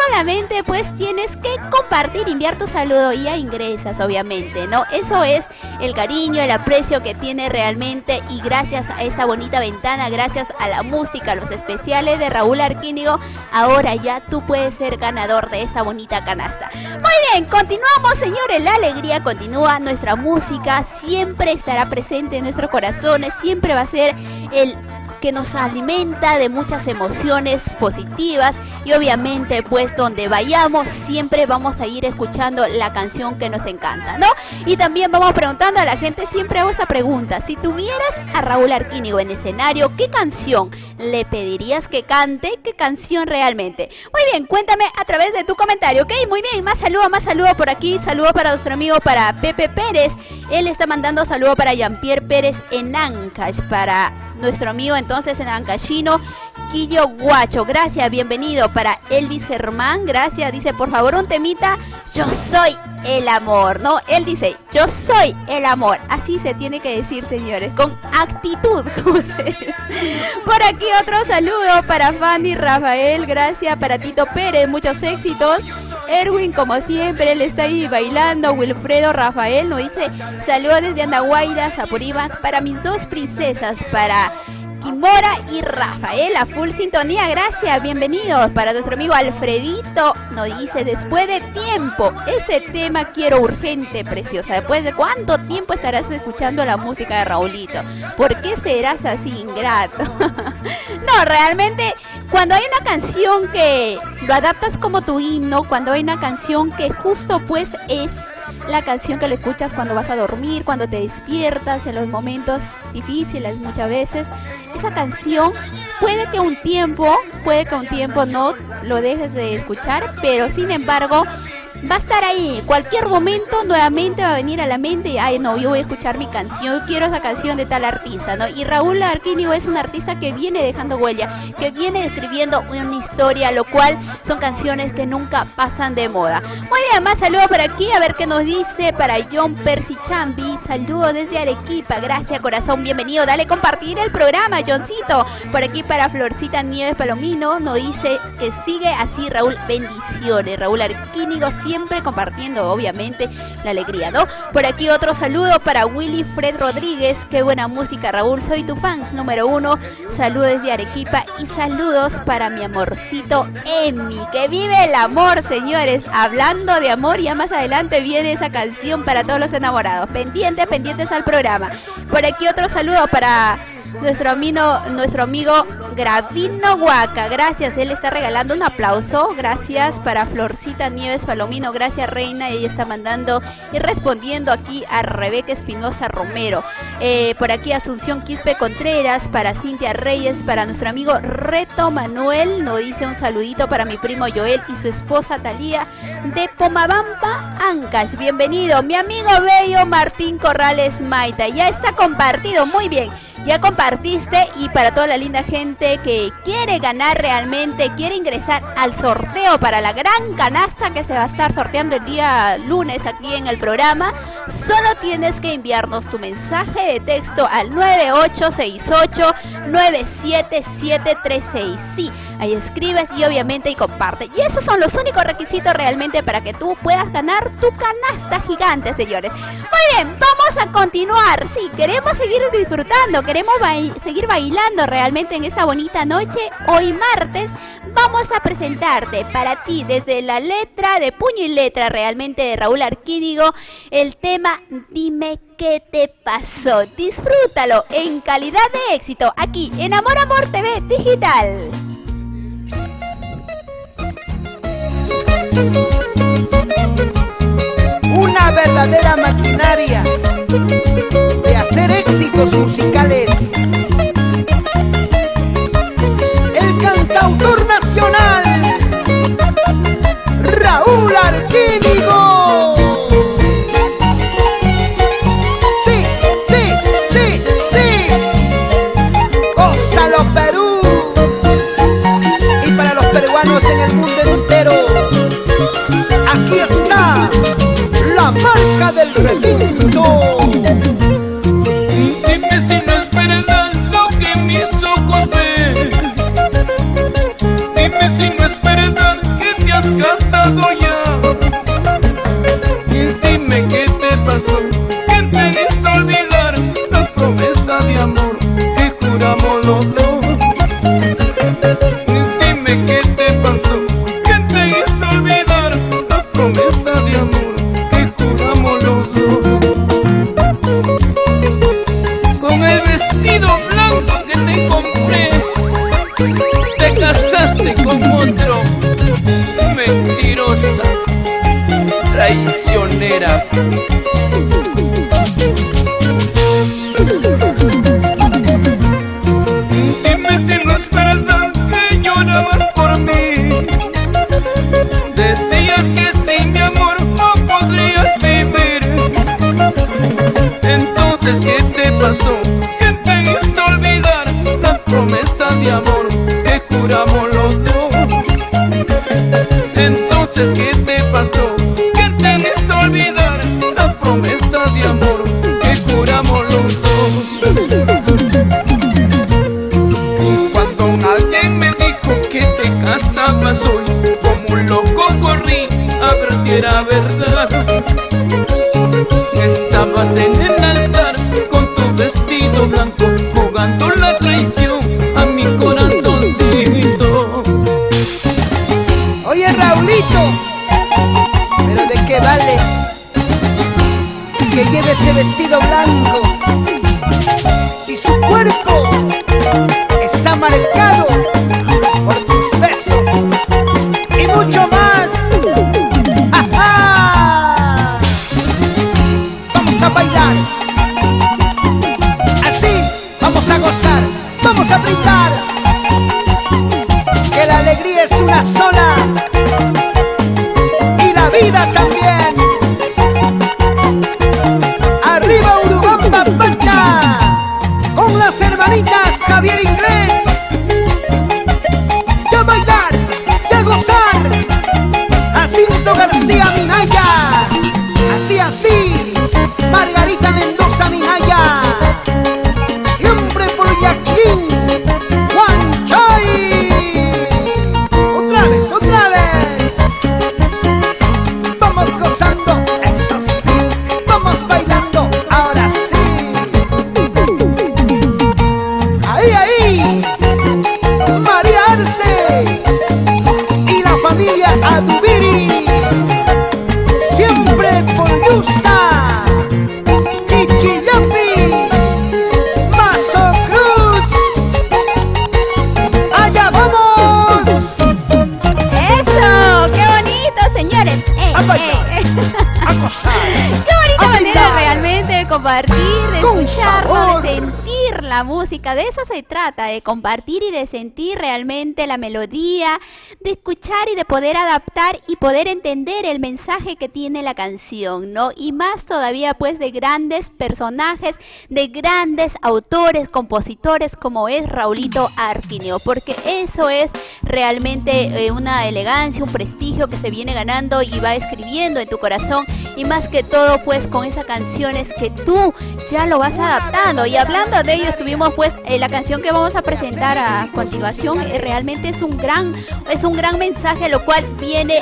Solamente pues tienes que compartir, enviar tu saludo y ya ingresas, obviamente, ¿no? Eso es el cariño, el aprecio que tiene realmente, y gracias a esta bonita ventana, gracias a la música, los especiales de Raúl Arquínigo, ahora ya tú puedes ser ganador de esta bonita canasta. Muy bien, continuamos, señores, la alegría continúa, nuestra música siempre estará presente en nuestros corazones, siempre va a ser el que nos alimenta de muchas emociones positivas, y obviamente pues donde vayamos siempre vamos a ir escuchando la canción que nos encanta, ¿no? Y también vamos preguntando a la gente, siempre hago esta pregunta: si tuvieras a Raúl Arquínigo en escenario, ¿qué canción le pedirías que cante? ¿Qué canción realmente? Muy bien, cuéntame a través de tu comentario, ¿ok? Muy bien, más saludo por aquí, saludo para nuestro amigo, para Pepe Pérez, él está mandando saludo para Jean-Pierre Pérez en Ancash, para nuestro amigo entonces en Ancashino, Quillo Guacho, gracias, bienvenido. Para Elvis Germán, gracias, dice por favor un temita, yo soy el amor, ¿no? Él dice, yo soy el amor, así se tiene que decir, señores, con actitud, como se dice. Por aquí otro saludo para Fanny Rafael, gracias. Para Tito Pérez, muchos éxitos. Erwin, como siempre, él está ahí bailando. Wilfredo Rafael nos dice, saludos desde Andahuaylas, Apurímac, para mis dos princesas, para Mora y Rafael a full sintonía, gracias, bienvenidos. Para nuestro amigo Alfredito, nos dice, después de tiempo, ese tema quiero urgente, preciosa. Después de cuánto tiempo estarás escuchando la música de Raulito, ¿por qué serás así ingrato? No, realmente, cuando hay una canción que lo adaptas como tu himno, cuando hay una canción que justo pues es la canción que le escuchas cuando vas a dormir, cuando te despiertas, en los momentos difíciles muchas veces, esa canción puede que un tiempo no lo dejes de escuchar, pero sin embargo va a estar ahí, cualquier momento nuevamente va a venir a la mente y, ay no, yo voy a escuchar mi canción, quiero esa canción de tal artista, ¿no? Y Raúl Arquínigo es un artista que viene dejando huella, que viene escribiendo una historia, lo cual son canciones que nunca pasan de moda. Muy bien, más saludos por aquí, a ver qué nos dice para John Percy Chambi, saludos desde Arequipa, gracias corazón, bienvenido, dale compartir el programa, Johncito. Por aquí para Florcita Nieves Palomino, nos dice que sigue así Raúl, bendiciones, Raúl Arquínigo siempre compartiendo obviamente la alegría, ¿no? Por aquí otro saludo para Willy Fred Rodríguez, qué buena música Raúl, soy tu fans número 1, saludos desde Arequipa y saludos para mi amorcito Emi, que vive el amor, señores, hablando de amor, ya más adelante viene esa canción para todos los enamorados, pendientes al programa. Por aquí otro saludo para nuestro amigo Gravino Huaca, gracias, él está regalando un aplauso, gracias para Florcita Nieves Palomino, gracias reina, ella está mandando y respondiendo aquí a Rebeca Espinosa Romero, por aquí Asunción Quispe Contreras, para Cintia Reyes, para nuestro amigo Reto Manuel, nos dice un saludito para mi primo Joel y su esposa Talía de Pomabamba, Ancash, bienvenido, mi amigo bello Martín Corrales Maita, ya está compartido, muy bien. Ya compartiste, y para toda la linda gente que quiere ganar realmente, quiere ingresar al sorteo para la gran canasta que se va a estar sorteando el día lunes aquí en el programa, solo tienes que enviarnos tu mensaje de texto al 9868-97736. Sí, ahí escribes y obviamente y comparte. Y esos son los únicos requisitos realmente para que tú puedas ganar tu canasta gigante, señores. Muy bien, vamos a continuar. Sí, queremos seguir disfrutando, queremos seguir bailando realmente en esta bonita noche. Hoy martes vamos a presentarte para ti desde la letra de puño y letra realmente de Raúl Arquínigo el tema Dime qué te pasó. Disfrútalo en calidad de éxito aquí en Amor Amor TV Digital. Una verdadera maquinaria de hacer éxitos musicales. El cantautor nacional Raúl Arquínigo. Sí, sí, sí, sí. Gózalo Perú. Y para los peruanos en el mundo entero, aquí está la marca del retinto. Dime si no es verdad lo que mis ojos ven. Dime si no es verdad que te has casado ya. Y dime qué te pasó, que te hizo olvidar la promesa de amor que juramos los dos. Y dime qué te pasó, que te hizo olvidar la promesa de amor que juramos los dos. Con el vestido blanco que te compré, te casaste con otro. Mentirosa, traicionera. Dime si no es verdad que llorabas por mí. Decías que sin mi amor no podrías vivir. Entonces, ¿qué te pasó? ¿Qué te hizo olvidar la promesa de amor que juramos los dos? Entonces, ¿qué te pasó? ¿Qué te hizo olvidar la promesa de amor que juramos los dos? Cuando alguien me dijo que te casabas hoy, como un loco corrí a ver si era verdad. Estabas en el altar con tu vestido blanco, jugando la traición alegría es una sola y la vida también. Arriba Urubamba Pancha, con las hermanitas Javier Inglés. Ya bailar, ya gozar, Jacinto García Minaya. Así, Margarita Mendoza Minaya. Siempre por Yaquín, Huanchoy. Otra vez. Vamos gozando, eso sí. Vamos bailando, ahora sí. Ahí. María Arce y la familia Adubiri. Siempre por Yusta, Chichillapi, Mazo Cruz. ¡Allá vamos! ¡Eso! ¡Qué bonito, señores! A bailar, a gozar, ¡Qué bonita a manera bailar. realmente de compartir, de Con escucharlo, sabor. de sentir la música! De eso se trata, de compartir y de sentir realmente la melodía, de escuchar y de poder adaptar y poder entender el mensaje que tiene la canción, ¿no? Y más todavía pues de grandes personajes, de grandes autores, compositores como es Raulito Arquíneo, porque eso es realmente una elegancia, un prestigio que se viene ganando y va escribiendo en tu corazón, y más que todo pues con esas canciones que tú ya lo vas adaptando. Y hablando de ello, tuvimos pues la canción que vamos a presentar a continuación, realmente es un gran mensaje, lo cual viene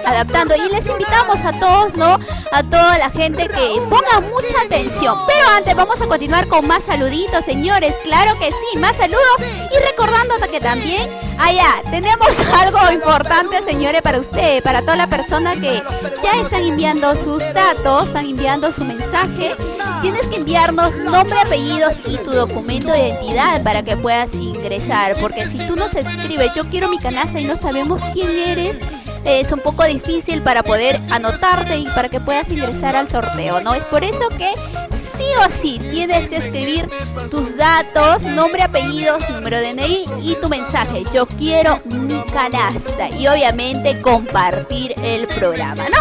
adaptando, y les invitamos a todos, ¿no? A toda la gente que ponga mucha atención. Pero antes vamos a continuar con más saluditos, señores, claro que sí, más saludos, y recordándote que también allá tenemos algo importante, señores, para usted, para toda la persona que ya están enviando sus datos, están enviando su mensaje. Tienes que enviarnos nombre, apellidos y tu documento de identidad para que puedas ingresar, porque si tú nos escribes yo quiero mi canasta y no sabemos quién eres, es un poco difícil para poder anotarte y para que puedas ingresar al sorteo, ¿no? Es por eso que sí o sí tienes que escribir tus datos, nombre, apellidos, número de DNI y tu mensaje, yo quiero mi canasta, y obviamente compartir el programa, ¿no?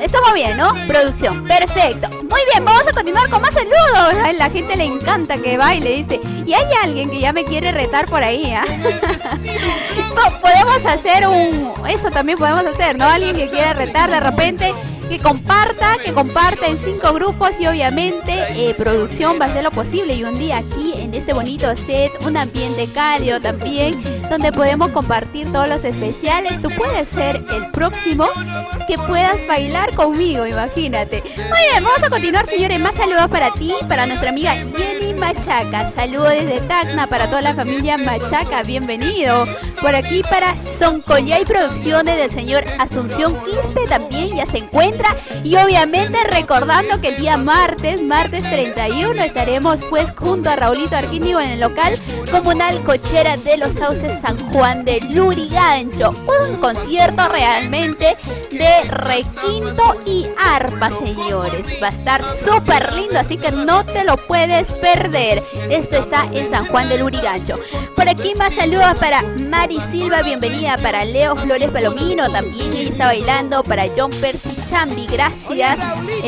Estamos bien, ¿no? Producción, perfecto. Muy bien, vamos a continuar con más saludos. A la gente le encanta que baile, dice. Y hay alguien que ya me quiere retar por ahí, ¿ah? Podemos hacer eso también podemos hacer, ¿no? Alguien que quiera retar de repente, que comparta en 5 grupos, y obviamente producción va a hacer lo posible, y un día aquí en este bonito set, un ambiente cálido también, donde podemos compartir todos los especiales. Tú puedes ser el próximo que puedas bailar conmigo, imagínate. Muy bien, vamos a continuar, señores. Más saludos para ti, para nuestra amiga Jenny Machaca. Saludos desde Tacna para toda la familia Machaca, bienvenido. Por aquí para Soncollay Producciones del señor Asunción Quispe también ya se encuentra. Y obviamente recordando que el día martes 31, estaremos pues junto a Raulito Arquíneo en el local comunal Cochera de los Sauces San Juan de Lurigancho. Un concierto realmente de requinto y arpa, señores. Va a estar súper lindo, así que no te lo puedes perder. Esto está en San Juan de Lurigancho. Por aquí más saludos para Mari Silva, bienvenida. Para Leo Flores Palomino, también ella está bailando. Para John Percy Chambi, gracias.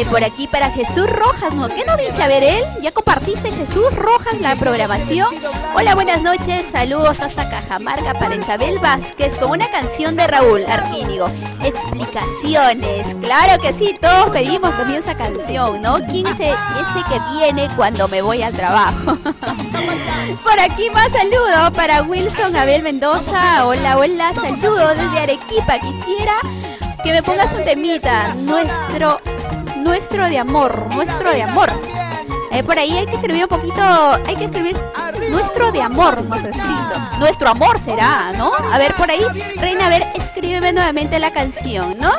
Por aquí para Jesús Rojas, ¿no? ¿Qué nos dice? A ver, él, ¿ya compartiste, Jesús Rojas, la programación? Hola, buenas noches, saludos hasta Cajamarca para Isabel Vázquez con una canción de Raúl Arquínigo, Explicaciones. Claro que sí, todos pedimos también esa canción, ¿no? ¿Quién es ese que viene cuando me voy al trabajo? Por aquí más saludos para Wilson Abel Mendoza. Hola, hola, saludos desde Arequipa. Quisiera que me pongas un temita, nuestro de amor. Por ahí hay que escribir un poquito, hay que escribir nuestro de amor, nos ha escrito. Nuestro amor será, ¿no? A ver, por ahí, Reina, a ver, escríbeme nuevamente la canción, ¿no?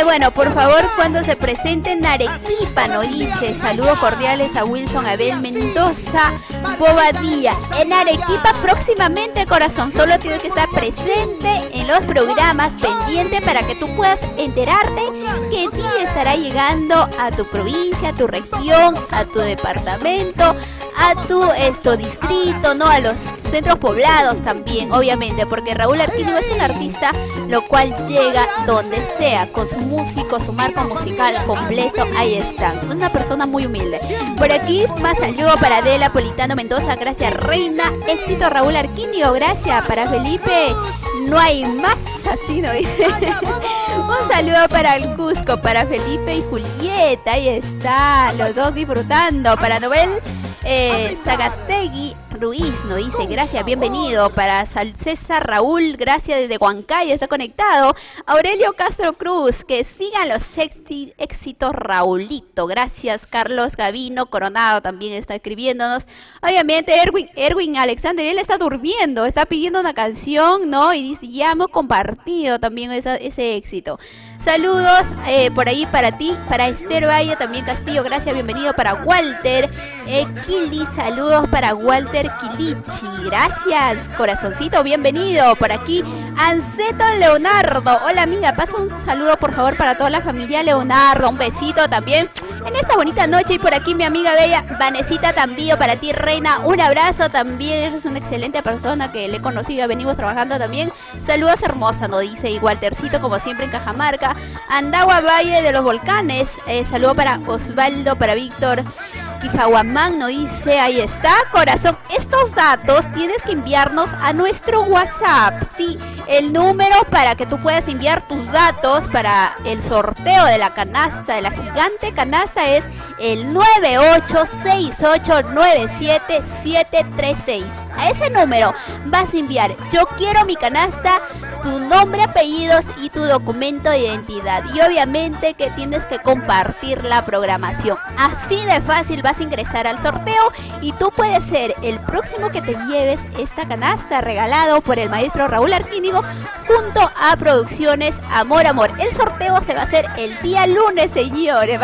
Bueno, por favor, cuando se presente en Arequipa, nos dice, saludos cordiales a Wilson Abel Mendoza Bobadilla. En Arequipa próximamente, corazón, solo tienes que estar presente en los programas, pendiente para que tú puedas enterarte que día estará llegando a tu provincia, a tu región, a tu departamento, a tu distrito, ¿no? A los centros poblados también, obviamente, porque Raúl Arquínigo es un artista lo cual llega donde sea, con su músico, su marco musical completo, ahí están. Una persona muy humilde. Por aquí, más saludo para Adela Politano Mendoza, gracias Reina. Éxito Raúl Arquínigo, gracias. Para Felipe, no hay más, así no dice. Un saludo para el Cusco, para Felipe y Julieta, ahí está, los dos disfrutando. Para Nobel Sagastegui Ruiz nos dice, gracias, bienvenido. Para César Raúl, gracias desde Huancayo, está conectado. Aurelio Castro Cruz, que sigan los éxitos Raulito, gracias. Carlos Gavino Coronado también está escribiéndonos. Obviamente Erwin Alexander, él está durmiendo, está pidiendo una canción, ¿no? Y dice, ya hemos compartido también ese éxito. Saludos por ahí para ti, para Esther Valle, también Castillo, gracias, bienvenido. Para Walter Kili, saludos para Walter Kilichi, gracias, corazoncito, bienvenido. Por aquí, Anceto Leonardo, hola amiga, pasa un saludo por favor para toda la familia Leonardo, un besito también en esta bonita noche. Y por aquí mi amiga bella, Vanesita Tambío, para ti reina, un abrazo también, eres una excelente persona que le he conocido, venimos trabajando también. Saludos hermosa, nos dice, y Waltercito como siempre en Cajamarca. Andagua Valle de los Volcanes, saludo para Osvaldo, para Víctor Quijahuamán, nos dice, ahí está, corazón, estos datos tienes que enviarnos a nuestro WhatsApp, sí, el número para que tú puedas enviar tus datos para el sorteo de la canasta, de la gigante canasta, es el 986897736. A ese número vas a enviar, yo quiero mi canasta, tu nombre, apellidos y tu documento de identidad, y obviamente que tienes que compartir la programación. Así de fácil vas a ingresar al sorteo y tú puedes ser el próximo que te lleves esta canasta regalado por el maestro Raúl Arquínigo junto a Producciones Amor Amor. El sorteo se va a hacer el día lunes, señores,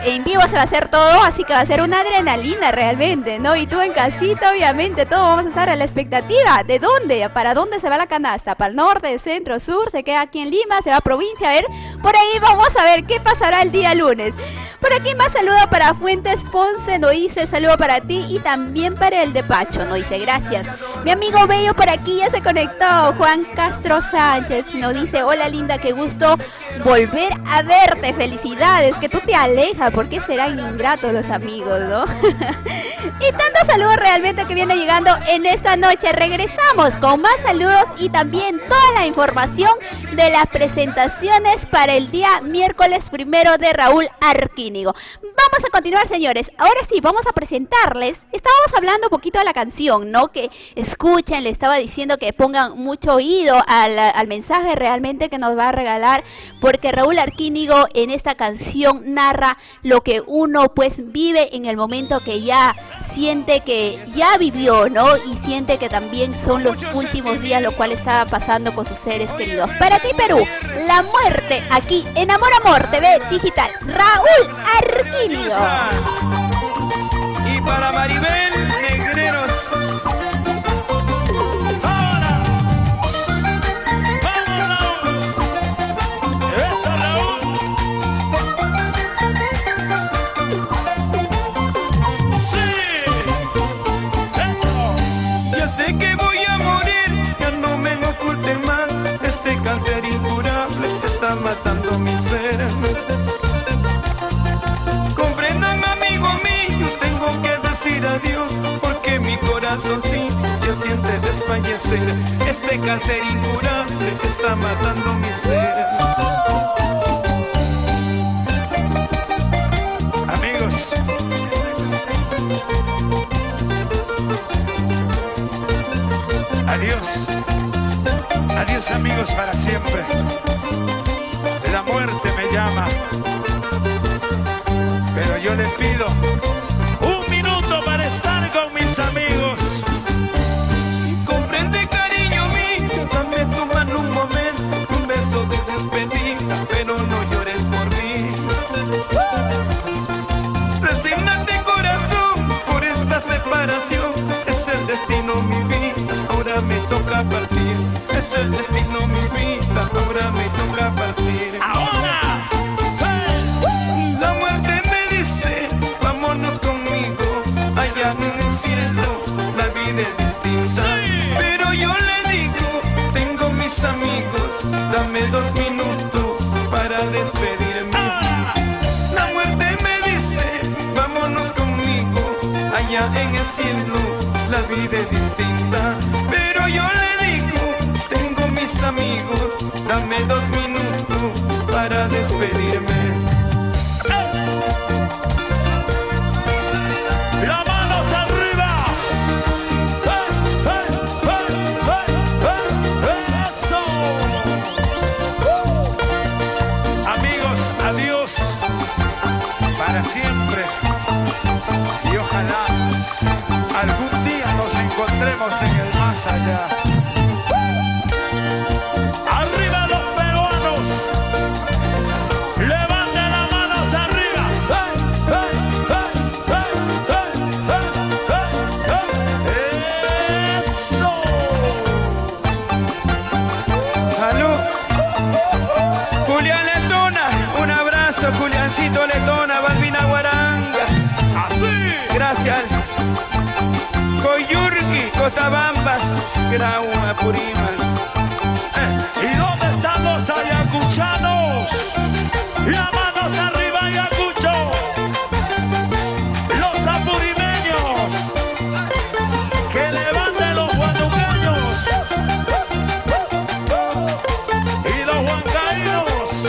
en vivo se va a hacer todo, así que va a ser una adrenalina realmente, ¿no? Y tú en casita, obviamente, todos vamos a estar a la expectativa. ¿De dónde? ¿Para dónde se va la canasta? ¿Para el norte, centro, sur? ¿Se queda aquí en Lima? ¿Se va a provincia? A ver, por ahí vamos a ver qué pasará el día lunes. Por aquí más saludo para Fuentes Ponce, nos dice, saludo para ti y también para el de Pacho, nos dice, gracias. Mi amigo Bello por aquí ya se conectó, Juan Castro Sánchez, nos dice, hola linda, qué gusto volver a verte, felicidades, que tú te alejas, porque serán ingratos los amigos, ¿no? Y tantos saludos realmente que viene llegando en esta noche. Regresamos con más saludos y también toda la información de las presentaciones para el día miércoles 1 de Raúl Arquínigo. Vamos a continuar, señores. Ahora sí, vamos a presentarles. Estábamos hablando un poquito de la canción, ¿no? Que escuchen, le estaba diciendo que pongan mucho oído al mensaje realmente que nos va a regalar, porque Raúl Arquínigo en esta canción narra lo que uno pues vive en el momento que ya siente que ya vivió, ¿no? Y siente que también son los últimos días, lo cual estaba pasando con sus seres queridos. Para ti, Perú, la muerte aquí en Amor Amor TV Digital. Raúl Arquínigo. Y para Maribel Negreros. ¡Ahora! ¡Vamos, Raúl! ¡Eso, Raúl! ¡Sí! ¡Eso! Ya sé que voy a morir, ya no me lo oculten más. Este cáncer incurable está matando mi ser. Comprendan, amigo mío, tengo que decir adiós, porque mi corazón sí ya siente desfallecer. Este cáncer incurable está matando mi ser. Amigos, adiós, adiós amigos para siempre. La muerte me llama, pero yo le pido un minuto para estar con mis amigos. Comprende, cariño mío, dame tu mano un momento, un beso de despedida, pero no llores por mí. Resígnate, corazón, por esta separación. Es el destino, mi vida, ahora me toca partir. Es el destino, mi vida, ahora me toca partir. ¡Ahora! La muerte me dice, vámonos conmigo. allá en el cielo la vida es distinta. Pero yo le digo, tengo mis amigos, dame 2 minutos para despedirme. ¡Las manos arriba! ¡Eso! Amigos, adiós para siempre. Y ojalá algún día nos encontremos en el más allá. ¡Arriba los peruanos! ¡Levanten las manos arriba! ¡Eso! ¡Salud! Julián Letona, un abrazo, Juliancito Letona, Balbina Guaranga. ¡Así! Gracias. Coyurqui, Cotabambas, Grau, Apurima. ¿Y dónde están los ayacuchanos? ¡Las manos arriba, Ayacucho! ¡Los apurimeños! ¡Que levanten los guanuqueños! ¡Y los huancaínos!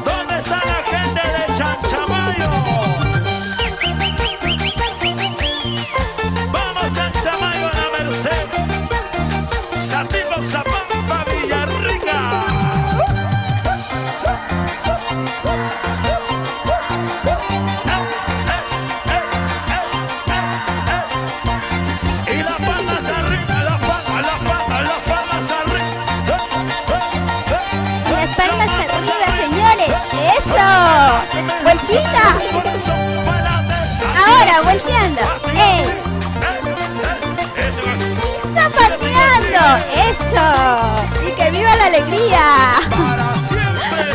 ¿Dónde está la gente de Chanchamayo? ¡Vamos, Chanchamayo, a la Merced! ¡Satipo, Zapampa, Villarrica! Y las palmas arriba, las palmas arriba. Las palmas arriba, señores. ¡Eso! ¡Vueltita! Ahora, volteando. ¡Zapateando! ¡Eso! ¡Y que viva la alegría!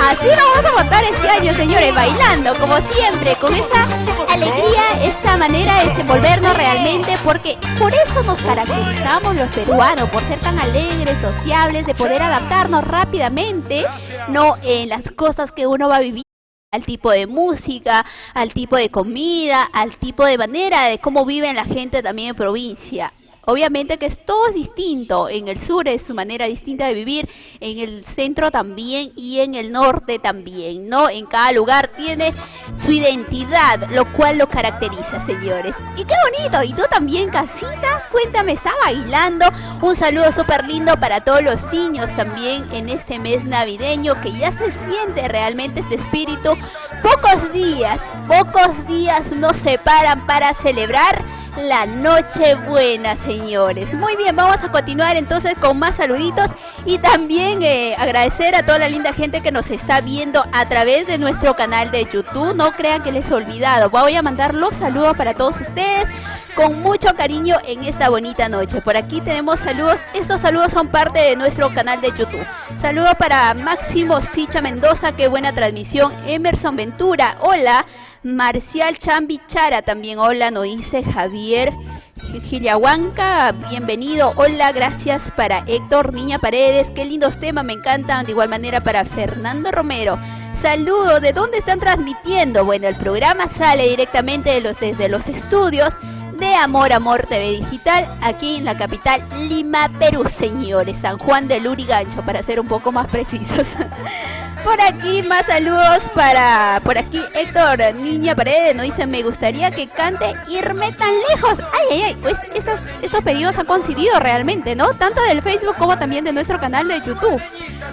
Así lo vamos a votar este año, señores, bailando, como siempre, con esa alegría, esa manera de desenvolvernos realmente, porque por eso nos caracterizamos los peruanos, por ser tan alegres, sociables, de poder adaptarnos rápidamente, no en las cosas que uno va a vivir, al tipo de música, al tipo de comida, al tipo de manera de cómo vive la gente también en provincia. Obviamente que todo es distinto, en el sur es su manera distinta de vivir, en el centro también y en el norte también, ¿no? En cada lugar tiene su identidad, lo cual lo caracteriza, señores. Y qué bonito, y tú también, casita, cuéntame, ¿está bailando? Un saludo súper lindo para todos los niños también en este mes navideño, que ya se siente realmente este espíritu. Pocos días nos separan para celebrar la Nochebuena, señores. Muy bien, vamos a continuar entonces con más saluditos y también agradecer a toda la linda gente que nos está viendo a través de nuestro canal de YouTube. No crean que les he olvidado, voy a mandar los saludos para todos ustedes con mucho cariño en esta bonita noche. Por aquí tenemos saludos, estos saludos son parte de nuestro canal de YouTube. Saludos para Máximo Sicha Mendoza, qué buena transmisión. Emerson Ventura, hola. Marcial Chambichara también, hola, nos dice Javier Gillahuanca, bienvenido, hola, gracias para Héctor Niña Paredes, qué lindos temas, me encantan, de igual manera para Fernando Romero, ¿de dónde están transmitiendo? Bueno, el programa sale directamente desde los estudios de Amor TV Digital, aquí en la capital Lima, Perú, señores, San Juan de Lurigancho, para ser un poco más precisos. Por aquí más saludos por aquí Héctor Niña Paredes nos dice, me gustaría que cante Irme tan lejos. Ay, pues estos pedidos han coincidido realmente, ¿no? Tanto del Facebook como también de nuestro canal de YouTube.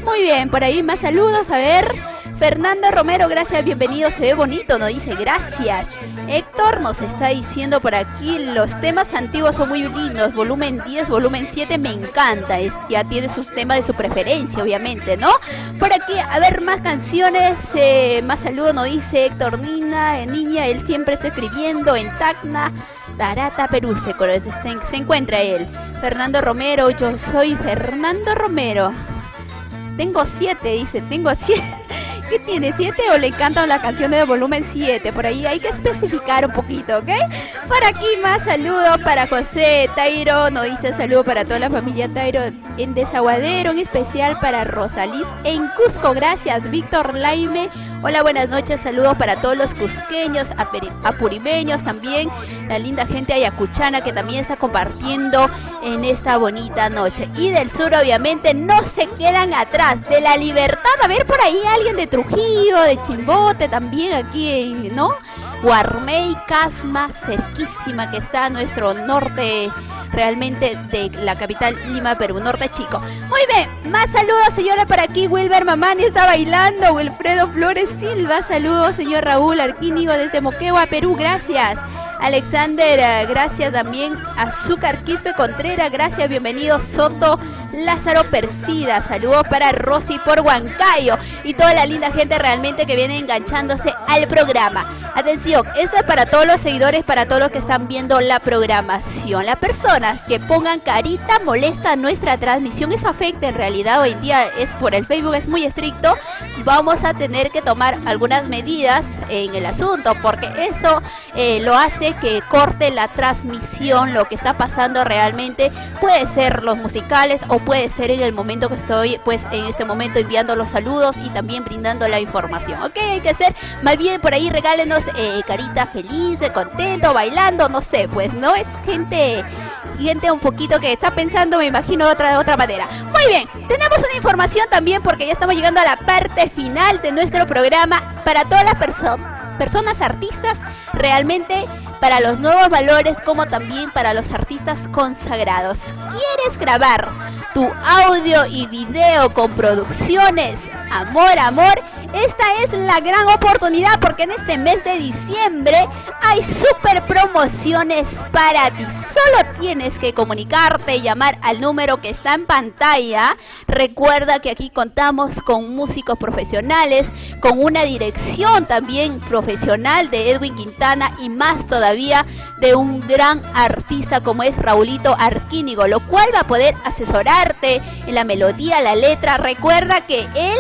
Muy bien, por ahí más saludos, a ver, Fernando Romero, gracias, bienvenido, se ve bonito, nos dice, gracias. Héctor nos está diciendo por aquí, los temas antiguos son muy lindos, volumen 10, volumen 7, me encanta, ya tiene sus temas de su preferencia, obviamente, ¿no? Por aquí, a ver, más canciones, más saludos, nos dice Héctor Niña, él siempre está escribiendo en Tacna, Tarata, Perú, se encuentra él. Fernando Romero, yo soy Fernando Romero. Tengo 7, dice, tengo 7. ¿Qué tiene? ¿7 o le encantan las canciones de volumen 7? Por ahí hay que especificar un poquito, ¿ok? Por aquí más saludos para José Tairo, nos dice saludo para toda la familia Tairo en Desaguadero, en especial para Rosaliz en Cusco, gracias. Víctor Laime, Hola, buenas noches, saludos para todos los cusqueños, apurimeños también, la linda gente ayacuchana que también está compartiendo en esta bonita noche. Y del sur, obviamente, no se quedan atrás, de La Libertad, a ver por ahí alguien de Trujillo, de Chimbote también aquí, ¿no? Guarmey, Casma, cerquísima que está nuestro norte, realmente de la capital Lima, Perú, norte chico. Muy bien, más saludos, señora, por aquí. Wilber Mamani está bailando. Wilfredo Flores Silva, saludos, señor Raúl Arquínigo desde Moquegua, Perú, gracias. Alexander, gracias también. Azúcar Quispe Contreras, gracias, bienvenido. Soto Lázaro Persida, saludos para Rosy por Huancayo y toda la linda gente realmente que viene enganchándose al programa. Atención, esto es para todos los seguidores, para todos los que están viendo la programación. Las personas que pongan carita molesta a nuestra transmisión, eso afecta en realidad. Hoy en día es por el Facebook, es muy estricto. Vamos a tener que tomar algunas medidas en el asunto, porque eso lo hace que corte la transmisión. Lo que está pasando realmente puede ser los musicales o puede ser en el momento que estoy, pues en este momento enviando los saludos y también brindando la información. Ok, hay que ser más bien por ahí, regálenos carita feliz, contento, bailando, no sé, pues, ¿no? Es gente un poquito que está pensando, me imagino, de otra manera. Muy bien, tenemos una información también porque ya estamos llegando a la parte final de nuestro programa para todas las personas artistas, realmente para los nuevos valores como también para los artistas consagrados. ¿Quieres grabar tu audio y video con producciones Amor? Esta es la gran oportunidad porque en este mes de diciembre hay super promociones para ti. Solo tienes que comunicarte y llamar al número que está en pantalla. Recuerda que aquí contamos con músicos profesionales, con una dirección también profesional de Edwin Quintana y más todavía de un gran artista como es Raulito Arquínigo, lo cual va a poder asesorarte en la melodía, la letra. Recuerda que él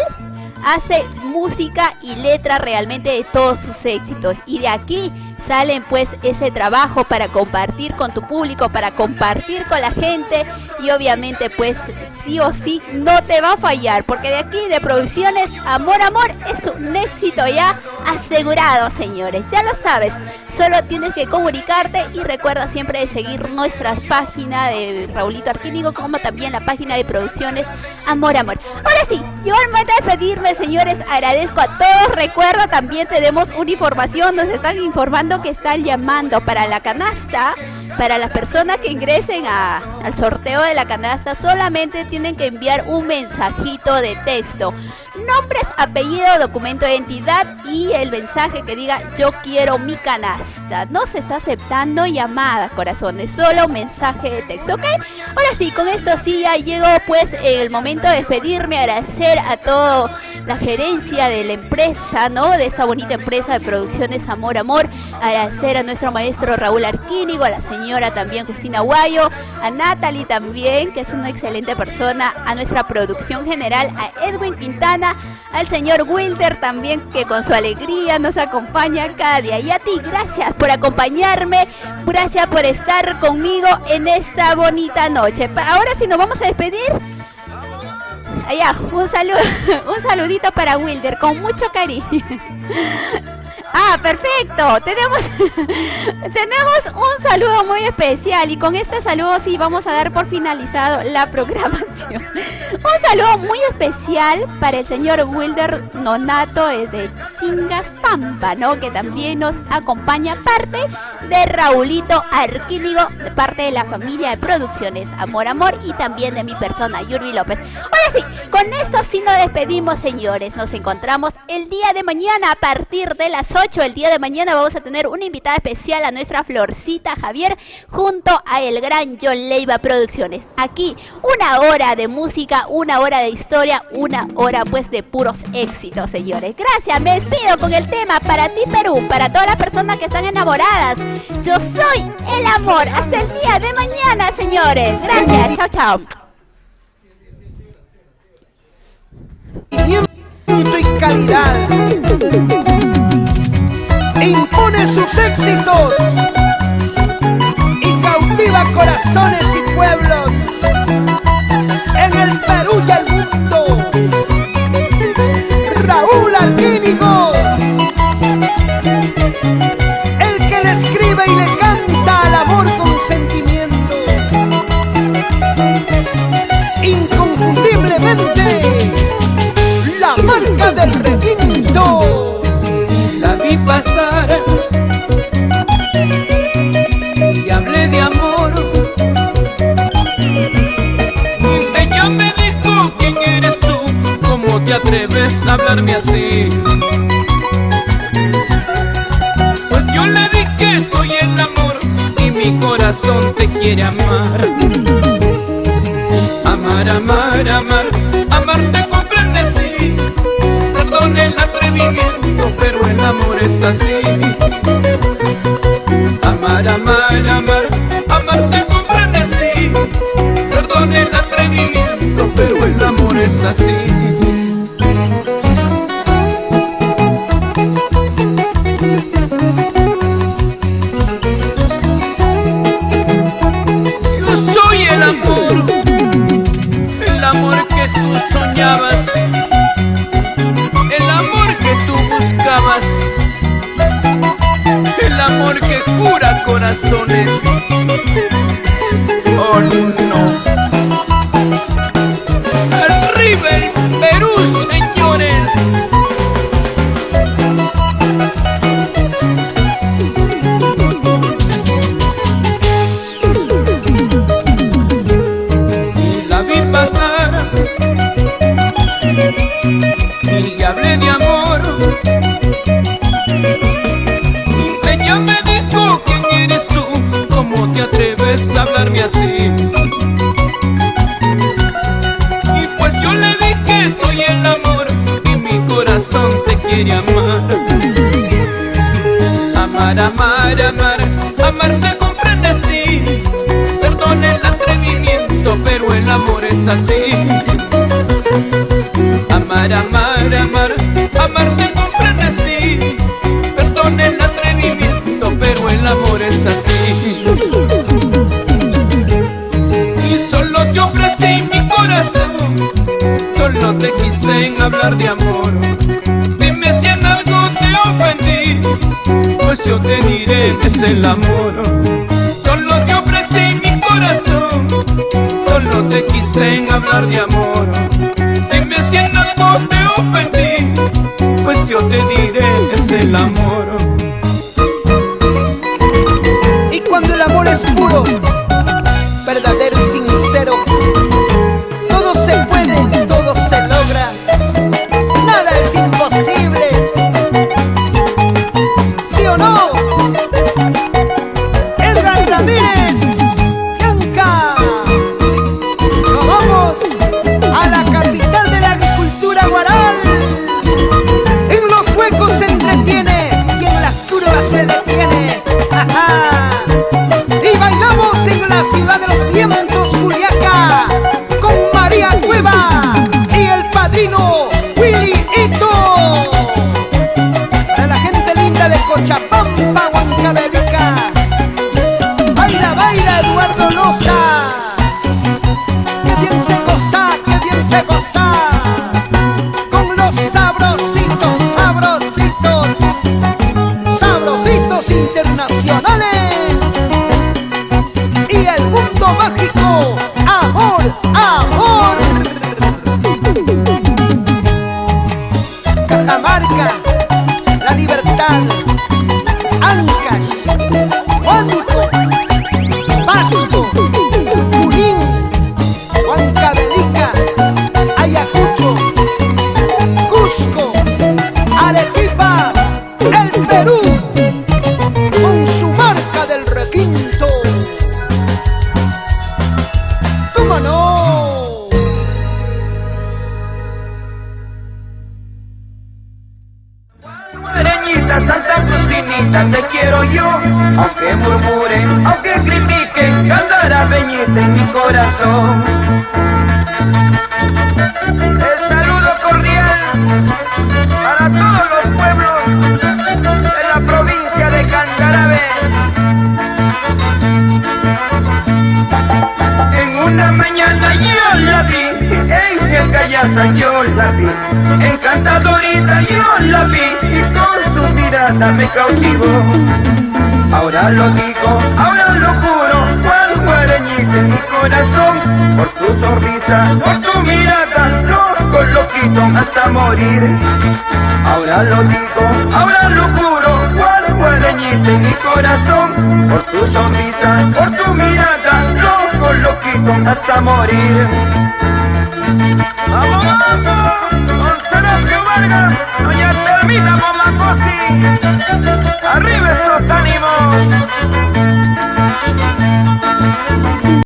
hace música y letra realmente de todos sus éxitos y de aquí salen pues ese trabajo para compartir con tu público, para compartir con la gente y obviamente pues sí o sí no te va a fallar porque de aquí de Producciones Amor es un éxito ya asegurado, señores, ya lo sabes. Solo tienes que comunicarte y recuerda siempre de seguir nuestra página de Raulito Arquínigo como también la página de Producciones Amor. Ahora sí, yo al momento de despedirme, señores, agradezco a todos. Recuerda, también tenemos una información, nos están informando que están llamando para la canasta. Para las personas que ingresen al sorteo de la canasta, solamente tienen que enviar un mensajito de texto. Nombres, apellido, documento de identidad y el mensaje que diga yo quiero mi canasta. No se está aceptando llamadas, corazones, solo mensaje de texto, ¿ok? Ahora sí, con esto sí ya llegó pues el momento de despedirme, agradecer a toda la gerencia de la empresa, ¿no? De esta bonita empresa de Producciones Amor. Agradecer a nuestro maestro Raúl Arquínigo, a la señora también Justina Guayo, a Natalie también, que es una excelente persona, a nuestra producción general, a Edwin Quintana, al señor Wilder también, que con su alegría nos acompaña cada día. Y a ti, gracias por acompañarme, gracias por estar conmigo en esta bonita noche. Ahora sí nos vamos a despedir. Allá, un saludo, un saludito para Wilder, con mucho cariño. Ah, perfecto. Tenemos un saludo muy especial y con este saludo sí vamos a dar por finalizado la programación. Un saludo muy especial para el señor Wilder Nonato desde Chingas Pampa, ¿no? Que también nos acompaña, parte de Raulito Arquínigo, de parte de la familia de Producciones Amor y también de mi persona, Yurbi López. Ahora sí, con esto sí nos despedimos, señores. Nos encontramos el día de mañana a partir de las 8. El día de mañana vamos a tener una invitada especial, a nuestra Florcita Javier, junto a el gran John Leiva Producciones. Aquí, una hora de música, una hora de historia, una hora pues de puros éxitos, señores. Gracias, me despido con el tema Para ti Perú, para todas las personas que están enamoradas. Yo soy el amor. Hasta el día de mañana, señores. Gracias, chao, chao. Y calidad impone sus éxitos y cautiva corazones y pueblos en el Perú y el mundo. Raúl Arquínigo. inconfundiblemente la marca del requinto. La vi pasar y hablé de amor. Ella me dijo: ¿quién eres tú? ¿Cómo te atreves a hablarme así? Pues yo le dije que soy el amor y mi corazón te quiere amar. Amar, amar, amar, amar te comprende, sí. Perdón el atrevimiento, pero el amor es así. Amar, amar, amar, amar te comprende, sí. Perdón el atrevimiento, pero el amor es así. Yo soy el amor que tú soñabas, el amor que tú buscabas, el amor que cura corazones. Oh no. Arriba el Perú, señores. La vi pasar y hablé de amor. Ella me dijo: ¿quién eres tú? ¿Cómo te atreves a hablarme así? Y pues yo le dije: soy el amor y mi corazón te quiere amar. Amar, amar, amar, amar te comprende, sí. Perdón el atrevimiento, pero el amor es así. Amar, amar, amar, amar te comprende, sí. Perdón el atrevimiento, pero el amor es así. Y solo te ofrecí mi corazón, solo te quise en hablar de amor. Dime si en algo te ofendí, pues yo te diré que es el amor. Solo te ofrecí mi corazón, solo te quise en hablar de amor. Dime si en algo te ofendí, pues yo te diré que es el amor. Y cuando el amor es puro, verdadero y sincero, todo se puede, todo se logra, nada es imposible. ¿Sí o no? Edgar Ramírez, Bianca. Nos vamos a la capital de la agricultura, Guaral. En los huecos se entretiene y en las curvas se detiene. Y bailamos en la ciudad de los vientos, Juliaca, con María Cueva y el padrino Willy Ito. Para la gente linda de Cochapampa, Huancavelica. Baila, baila, Eduardo Loza. Que bien se goza, que bien se goza. Con los sabrositos, sabrositos, sabrositos internacionales. Y el mundo mágico, amor, amor. Catamarca, La Libertad, Ancash, Huánuco, Pasto, Junín, Huancavelica, Ayacucho, Cusco, Arequipa, el Perú, con su marca del requinto. ¡Cómo no! Guareñita, Santa Crucinita, te quiero yo. Aunque murmuren, aunque critiquen, cantará Peñita en mi corazón. El saludo cordial para todos los pueblos de la provincia de Cancarabé. En una mañana yo la vi, en el Callaza yo la vi, encantadorita yo la vi, y con su mirada me cautivó. Ahora lo digo, ahora lo juro, cual guareñita en mi corazón, por tu sonrisa, por tu mirada, loco, loquito hasta morir. Ahora lo digo, ahora lo juro, guarguareñito en mi corazón, por tu sonrisa, por tu mirada, loco, loquito hasta morir. ¡Vamos, vamos! Con Serapio Vargas, doña Termina Momacosi, ¡arriba estos ánimos!